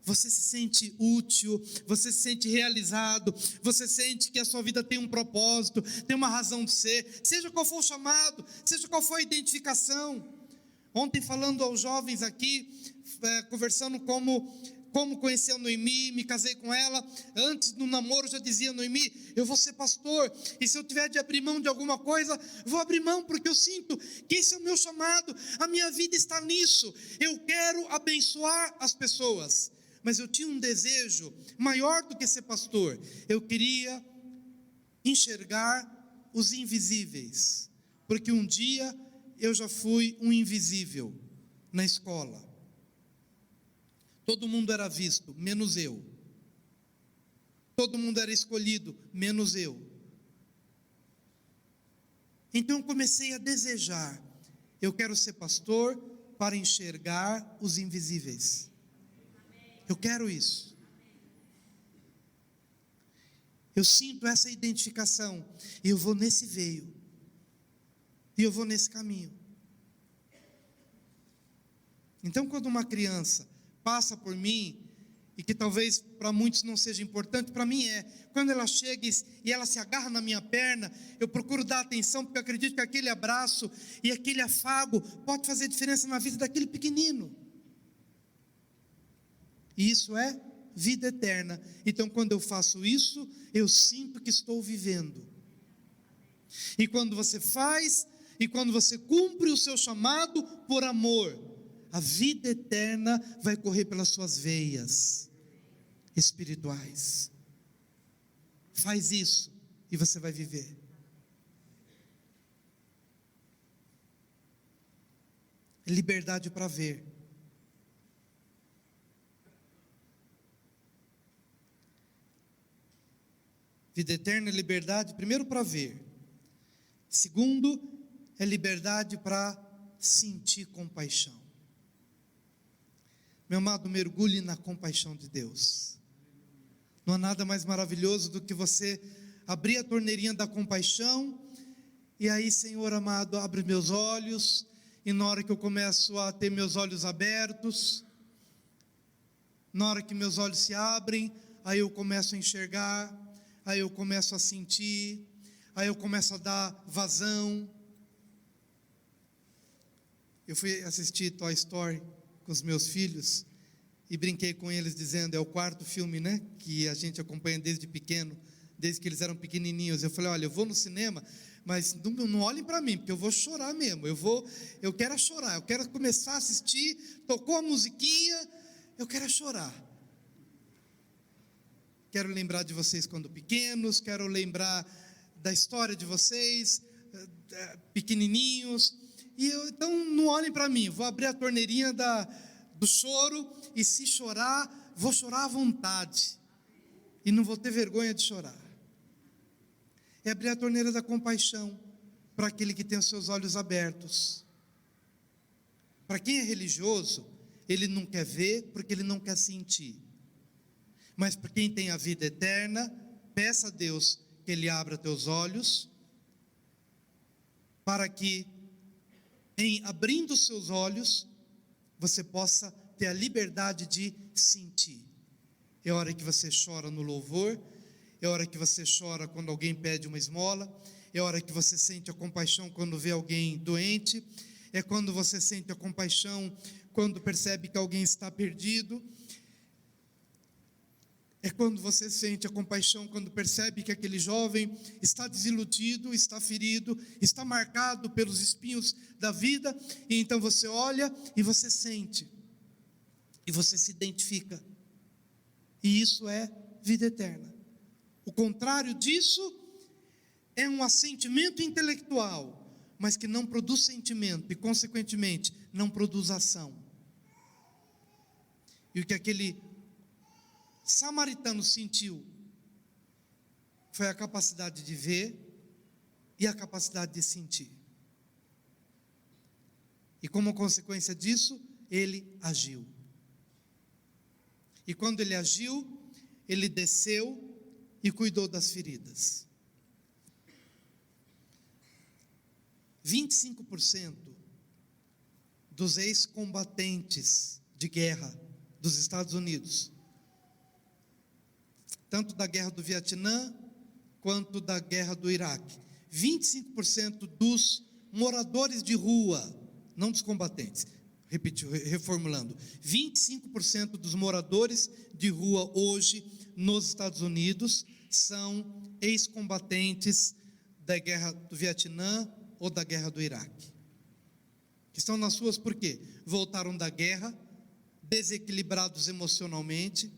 você se sente útil, você se sente realizado, você sente que a sua vida tem um propósito, tem uma razão de ser, seja qual for o chamado, seja qual for a identificação. Ontem, falando aos jovens aqui, conversando como conheci a Noemi, me casei com ela. Antes do namoro já dizia: Noemi, eu vou ser pastor, e se eu tiver de abrir mão de alguma coisa, vou abrir mão, porque eu sinto que esse é o meu chamado, a minha vida está nisso, eu quero abençoar as pessoas. Mas eu tinha um desejo maior do que ser pastor, eu queria enxergar os invisíveis, porque um dia eu já fui um invisível na escola. Todo mundo era visto, menos eu. Todo mundo era escolhido, menos eu. Então eu comecei a desejar, eu quero ser pastor para enxergar os invisíveis. Eu quero isso. Eu sinto essa identificação, e eu vou nesse veio, e eu vou nesse caminho. Então, quando uma criança passa por mim, e que talvez para muitos não seja importante, para mim é, quando ela chega e ela se agarra na minha perna, eu procuro dar atenção, porque eu acredito que aquele abraço e aquele afago pode fazer diferença na vida daquele pequenino, e isso é vida eterna. Então, quando eu faço isso, eu sinto que estou vivendo. E quando você faz, e quando você cumpre o seu chamado por amor, a vida eterna vai correr pelas suas veias espirituais. Faz isso e você vai viver. Liberdade para ver. Vida eterna é liberdade, primeiro, para ver. Segundo, é liberdade para sentir compaixão. Meu amado, mergulhe na compaixão de Deus. Não há nada mais maravilhoso do que você abrir a torneirinha da compaixão, e aí, Senhor amado, abre meus olhos, e na hora que eu começo a ter meus olhos abertos, na hora que meus olhos se abrem, aí eu começo a enxergar, aí eu começo a sentir, aí eu começo a dar vazão. Eu fui assistir Toy Story com os meus filhos, e brinquei com eles dizendo, é o quarto filme, né, que a gente acompanha desde pequeno, desde que eles eram pequenininhos. Eu falei, olha, eu vou no cinema, mas não olhem para mim, porque eu vou chorar mesmo, eu quero chorar, eu quero começar a assistir, tocou a musiquinha, eu quero chorar. Quero lembrar de vocês quando pequenos, quero lembrar da história de vocês, pequenininhos, então não olhem para mim, vou abrir a torneirinha do choro, e se chorar, vou chorar à vontade, e não vou ter vergonha de chorar. É abrir a torneira da compaixão, para aquele que tem os seus olhos abertos. Para quem é religioso, ele não quer ver, porque ele não quer sentir, mas para quem tem a vida eterna, peça a Deus que Ele abra teus olhos, para que, em abrindo os seus olhos, você possa ter a liberdade de sentir. É hora que você chora no louvor, é hora que você chora quando alguém pede uma esmola, é hora que você sente a compaixão quando vê alguém doente, é quando você sente a compaixão quando percebe que alguém está perdido, é quando você sente a compaixão quando percebe que aquele jovem está desiludido, está ferido, está marcado pelos espinhos da vida, e então você olha e você sente, e você se identifica, e isso é vida eterna. O contrário disso é um assentimento intelectual, mas que não produz sentimento, e consequentemente não produz ação. E o que aquele samaritano sentiu foi a capacidade de ver e a capacidade de sentir, e como consequência disso, ele agiu. E quando ele agiu, ele desceu e cuidou das feridas. 25% dos ex-combatentes de guerra dos Estados Unidos, tanto da guerra do Vietnã, quanto da guerra do Iraque. 25% dos moradores de rua, não dos combatentes, reformulando, 25% dos moradores de rua hoje nos Estados Unidos são ex-combatentes da guerra do Vietnã ou da guerra do Iraque. Que estão nas ruas por quê? Voltaram da guerra, desequilibrados emocionalmente,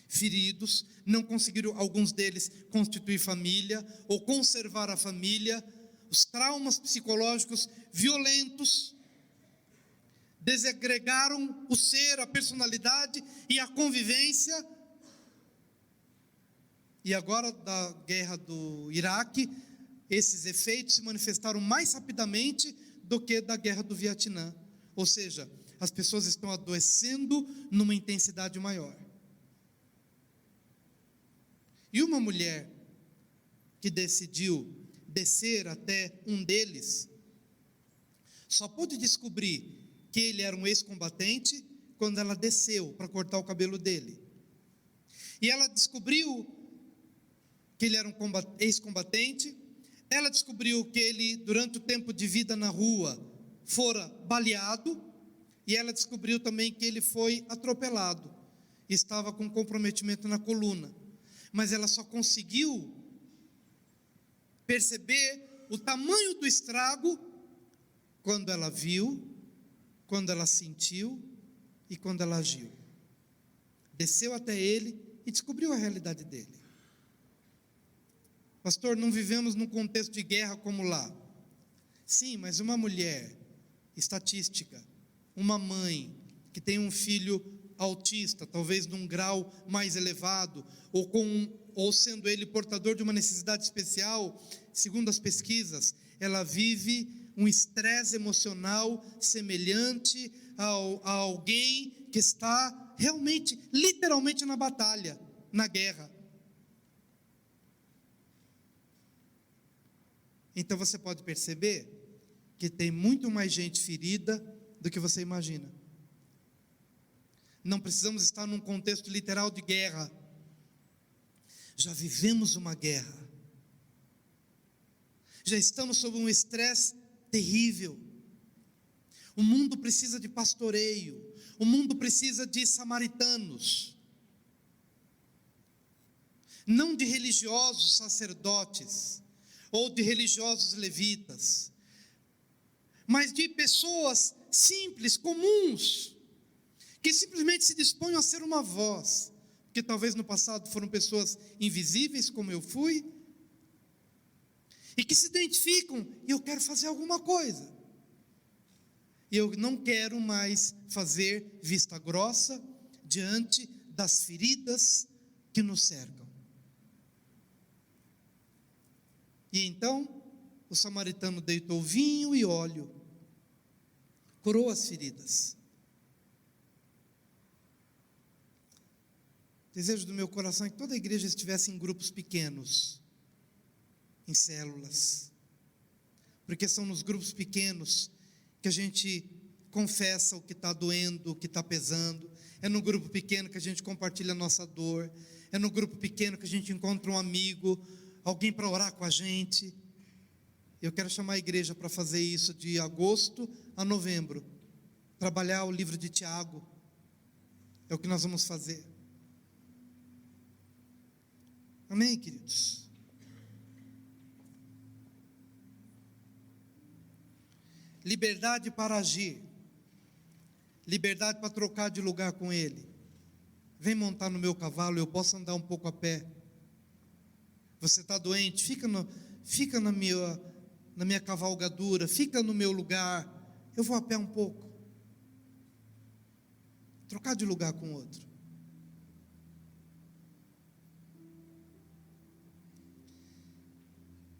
feridos, não conseguiram, alguns deles, constituir família ou conservar a família, os traumas psicológicos violentos desagregaram o ser, a personalidade e a convivência. E agora, da guerra do Iraque, esses efeitos se manifestaram mais rapidamente do que da guerra do Vietnã. Ou seja, as pessoas estão adoecendo numa intensidade maior. E uma mulher que decidiu descer até um deles, só pôde descobrir que ele era um ex-combatente quando ela desceu para cortar o cabelo dele. E ela descobriu que ele era um ex-combatente, ela descobriu que ele, durante o tempo de vida na rua, fora baleado, e ela descobriu também que ele foi atropelado, estava com comprometimento na coluna. Mas ela só conseguiu perceber o tamanho do estrago quando ela viu, quando ela sentiu e quando ela agiu. Desceu até ele e descobriu a realidade dele. Pastor, não vivemos num contexto de guerra como lá. Sim, mas uma mulher estatística, uma mãe que tem um filho autista, talvez num grau mais elevado, ou sendo ele portador de uma necessidade especial, segundo as pesquisas, ela vive um estresse emocional semelhante a alguém que está realmente, literalmente na batalha, na guerra. Então você pode perceber que tem muito mais gente ferida do que você imagina. Não precisamos estar num contexto literal de guerra. Já vivemos uma guerra. Já estamos sob um estresse terrível. O mundo precisa de pastoreio. O mundo precisa de samaritanos. Não de religiosos sacerdotes ou de religiosos levitas, mas de pessoas simples, comuns, que simplesmente se dispõem a ser uma voz, que talvez no passado foram pessoas invisíveis, como eu fui, e que se identificam, e eu quero fazer alguma coisa, e eu não quero mais fazer vista grossa diante das feridas que nos cercam. E então, o samaritano deitou vinho e óleo, curou as feridas. O desejo do meu coração é que toda a igreja estivesse em grupos pequenos, em células, porque são nos grupos pequenos que a gente confessa o que está doendo, o que está pesando. É no grupo pequeno que a gente compartilha a nossa dor. É no grupo pequeno que a gente encontra um amigo, alguém para orar com a gente. Eu quero chamar a igreja para fazer isso de agosto a novembro, trabalhar o livro de Tiago. É o que nós vamos fazer. Amém, queridos? Liberdade para agir, liberdade para trocar de lugar com Ele. Vem montar no meu cavalo, eu posso andar um pouco a pé. Você está doente, fica na minha cavalgadura, fica no meu lugar, eu vou a pé um pouco. Trocar de lugar com outro.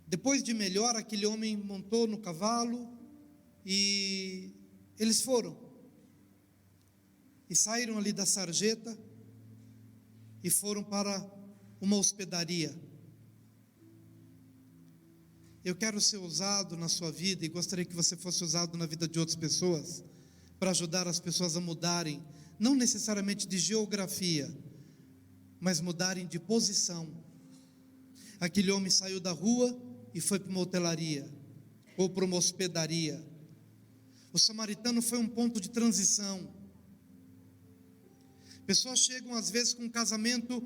Depois de melhor, aquele homem montou no cavalo e eles foram. E saíram ali da sarjeta e foram para uma hospedaria. Eu quero ser usado na sua vida e gostaria que você fosse usado na vida de outras pessoas, para ajudar as pessoas a mudarem não necessariamente de geografia, mas mudarem de posição. Aquele homem saiu da rua e foi para uma hotelaria, ou para uma hospedaria. O samaritano foi um ponto de transição. Pessoas chegam às vezes com um casamento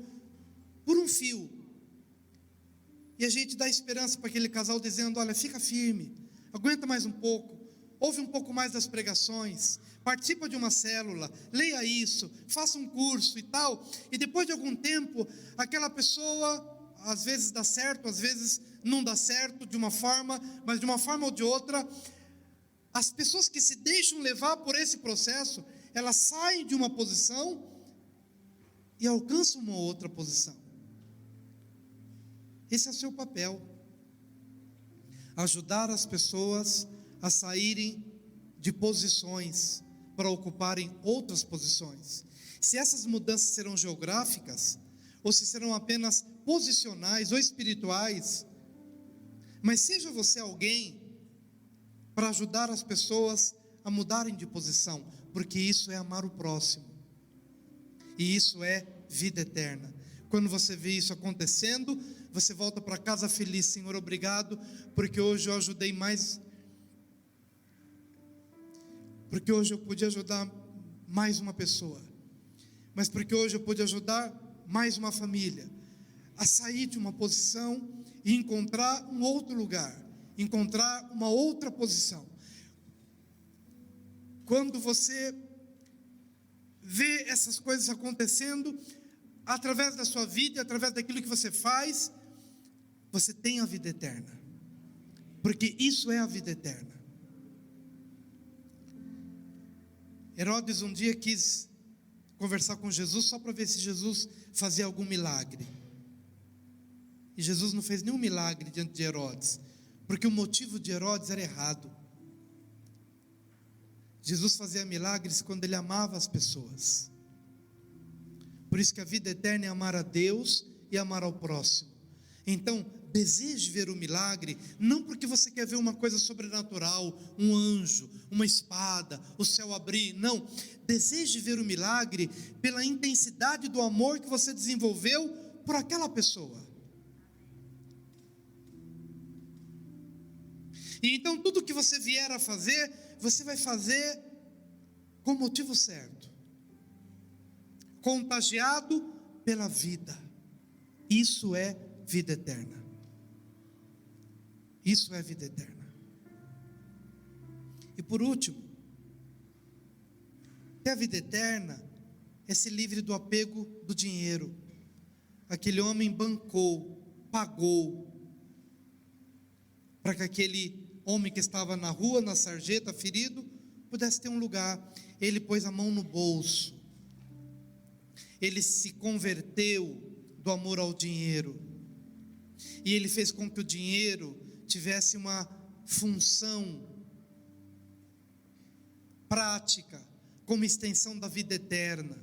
por um fio, e a gente dá esperança para aquele casal dizendo: olha, fica firme, aguenta mais um pouco, ouve um pouco mais das pregações, participa de uma célula, leia isso, faça um curso e tal. E depois de algum tempo, aquela pessoa, às vezes dá certo, às vezes não dá certo de uma forma, mas de uma forma ou de outra, as pessoas que se deixam levar por esse processo, elas saem de uma posição e alcançam uma outra posição. Esse é o seu papel: ajudar as pessoas a saírem de posições para ocuparem outras posições. Se essas mudanças serão geográficas, ou se serão apenas posicionais ou espirituais, mas seja você alguém para ajudar as pessoas a mudarem de posição, porque isso é amar o próximo, e isso é vida eterna. Quando você vê isso acontecendo, você volta para casa feliz: Senhor, obrigado, porque hoje eu ajudei mais, porque hoje eu pude ajudar mais uma pessoa, mas porque hoje eu pude ajudar mais uma família a sair de uma posição e encontrar um outro lugar, encontrar uma outra posição. Quando você vê essas coisas acontecendo através da sua vida, através daquilo que você faz, você tem a vida eterna, porque isso é a vida eterna. Herodes um dia quis conversar com Jesus só para ver se Jesus fazia algum milagre, e Jesus não fez nenhum milagre diante de Herodes, porque o motivo de Herodes era errado. Jesus fazia milagres quando ele amava as pessoas. Por isso que a vida eterna é amar a Deus e amar ao próximo. Então, deseje ver o milagre, não porque você quer ver uma coisa sobrenatural, um anjo, uma espada, o céu abrir, não. Deseje ver o milagre pela intensidade do amor que você desenvolveu por aquela pessoa. E então tudo que você vier a fazer, você vai fazer com o motivo certo, contagiado pela vida. Isso é vida eterna. Isso é vida eterna. E por último, ter a vida eterna é ser livre do apego do dinheiro. Aquele homem bancou, pagou, para que aquele homem que estava na rua, na sarjeta, ferido, pudesse ter um lugar. Ele pôs a mão no bolso, ele se converteu do amor ao dinheiro, e ele fez com que o dinheiro tivesse uma função prática, como extensão da vida eterna.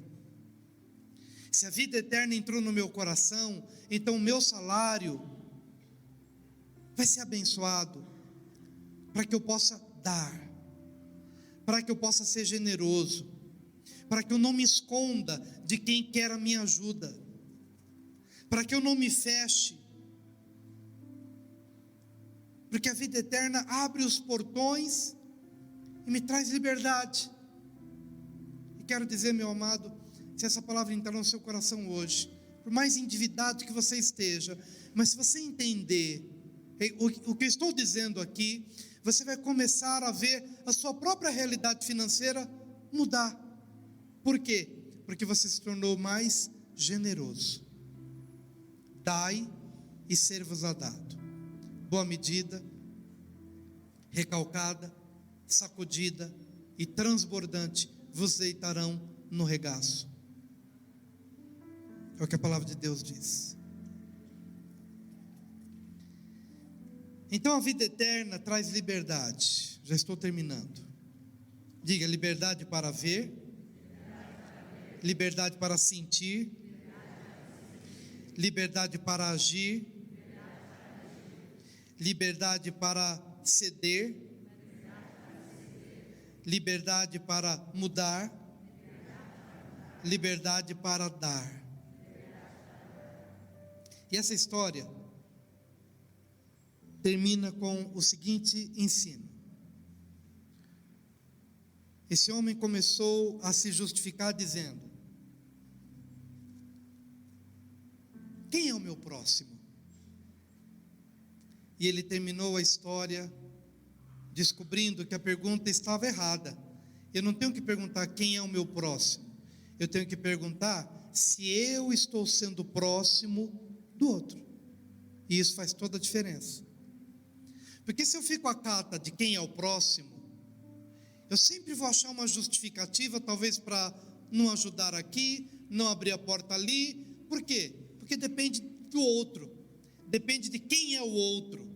Se a vida eterna entrou no meu coração, então o meu salário vai ser abençoado, para que eu possa dar, para que eu possa ser generoso, para que eu não me esconda de quem quer a minha ajuda, para que eu não me feche, porque a vida eterna abre os portões e me traz liberdade. E quero dizer, meu amado, se essa palavra entrar no seu coração hoje, por mais endividado que você esteja, mas se você entender o que eu estou dizendo aqui, você vai começar a ver a sua própria realidade financeira mudar. Por quê? Porque você se tornou mais generoso. Dai e ser-vos-á dado. Boa medida, recalcada, sacudida e transbordante vos deitarão no regaço. É o que a palavra de Deus diz. Então a vida eterna traz liberdade. Já estou terminando. Diga: liberdade para ver, liberdade para sentir, liberdade para agir, liberdade para ceder, liberdade para mudar, liberdade para dar. E essa história termina com o seguinte ensino. Esse homem começou a se justificar dizendo: quem é o meu próximo? E ele terminou a história descobrindo que a pergunta estava errada. Eu não tenho que perguntar quem é o meu próximo. Eu tenho que perguntar se eu estou sendo próximo do outro. E isso faz toda a diferença. Porque se eu fico à cata de quem é o próximo, eu sempre vou achar uma justificativa, talvez para não ajudar aqui, não abrir a porta ali. Por quê? Porque depende do outro, depende de quem é o outro.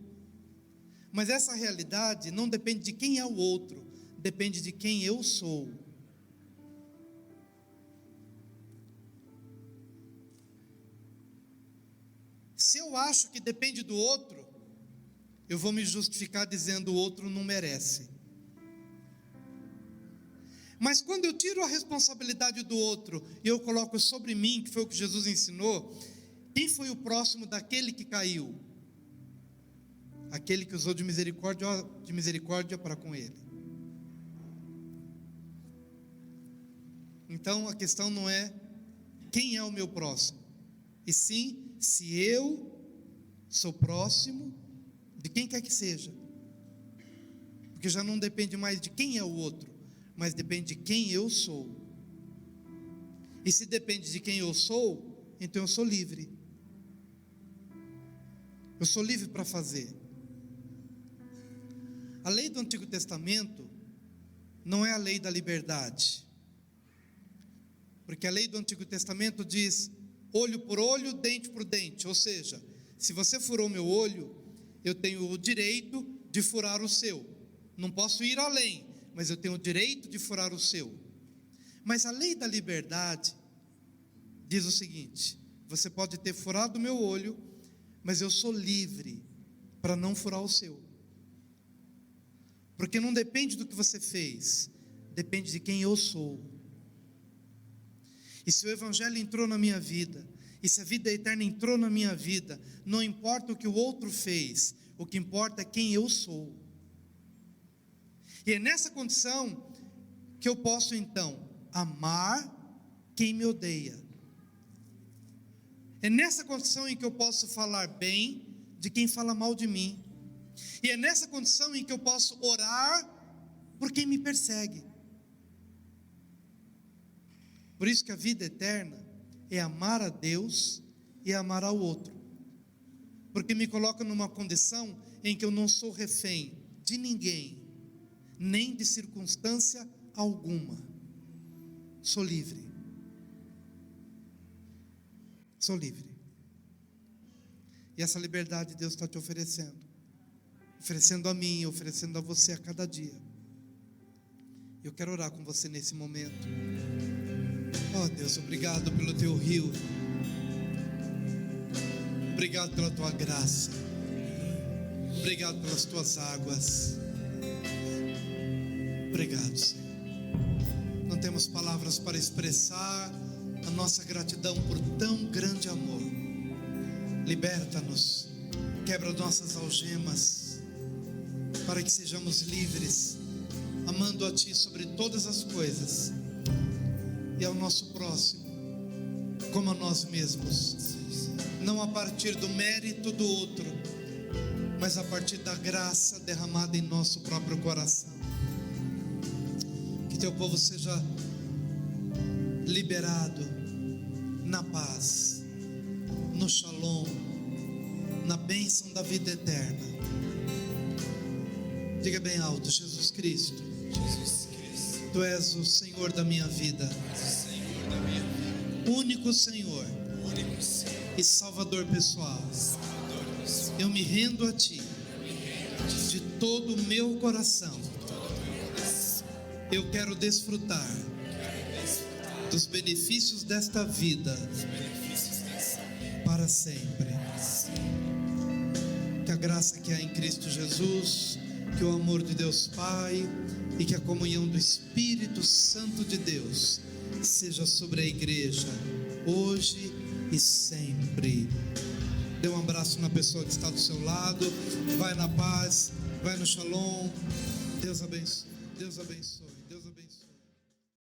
Mas essa realidade não depende de quem é o outro, depende de quem eu sou. Se eu acho que depende do outro, eu vou me justificar dizendo o outro não merece. Mas quando eu tiro a responsabilidade do outro e eu coloco sobre mim, que foi o que Jesus ensinou, quem foi o próximo daquele que caiu? Aquele que usou de misericórdia para com ele. Então a questão não é quem é o meu próximo, e sim se eu sou próximo de quem quer que seja. Porque já não depende mais de quem é o outro, mas depende de quem eu sou. E se depende de quem eu sou, então eu sou livre. Eu sou livre para fazer. A lei do Antigo Testamento não é a lei da liberdade. Porque a lei do Antigo Testamento diz olho por olho, dente por dente. Ou seja, se você furou meu olho, eu tenho o direito de furar o seu. Não posso ir além, mas eu tenho o direito de furar o seu. Mas a lei da liberdade diz o seguinte: você pode ter furado o meu olho, mas eu sou livre para não furar o seu. Porque não depende do que você fez, depende de quem eu sou. E se o Evangelho entrou na minha vida, e se a vida eterna entrou na minha vida, não importa o que o outro fez, o que importa é quem eu sou. E é nessa condição que eu posso então amar quem me odeia. É nessa condição em que eu posso falar bem de quem fala mal de mim. E é nessa condição em que eu posso orar por quem me persegue. Por isso que a vida eterna é amar a Deus e amar ao outro. Porque me coloca numa condição em que eu não sou refém de ninguém, nem de circunstância alguma. Sou livre. Sou livre. E essa liberdade Deus está te oferecendo. Oferecendo a mim, oferecendo a você a cada dia. Eu quero orar com você nesse momento. Oh Deus, obrigado pelo teu rio. Obrigado pela tua graça. Obrigado pelas tuas águas. Obrigado, Senhor. Não temos palavras para expressar a nossa gratidão por tão grande amor. Liberta-nos, quebra nossas algemas, para que sejamos livres, amando a Ti sobre todas as coisas, e ao nosso próximo, como a nós mesmos, não a partir do mérito do outro, mas a partir da graça derramada em nosso próprio coração. Que Teu povo seja liberado na paz, no shalom, na bênção da vida eterna. Diga bem alto: Jesus Cristo, Tu és o Senhor da minha vida, único Senhor e Salvador pessoal. Eu me rendo a Ti de todo o meu coração. Eu quero desfrutar dos benefícios desta vida para sempre. Que a graça que há em Cristo Jesus, que o amor de Deus Pai e que a comunhão do Espírito Santo de Deus seja sobre a igreja, hoje e sempre. Dê um abraço na pessoa que está do seu lado. Vai na paz, vai no shalom. Deus abençoe, Deus abençoe, Deus abençoe.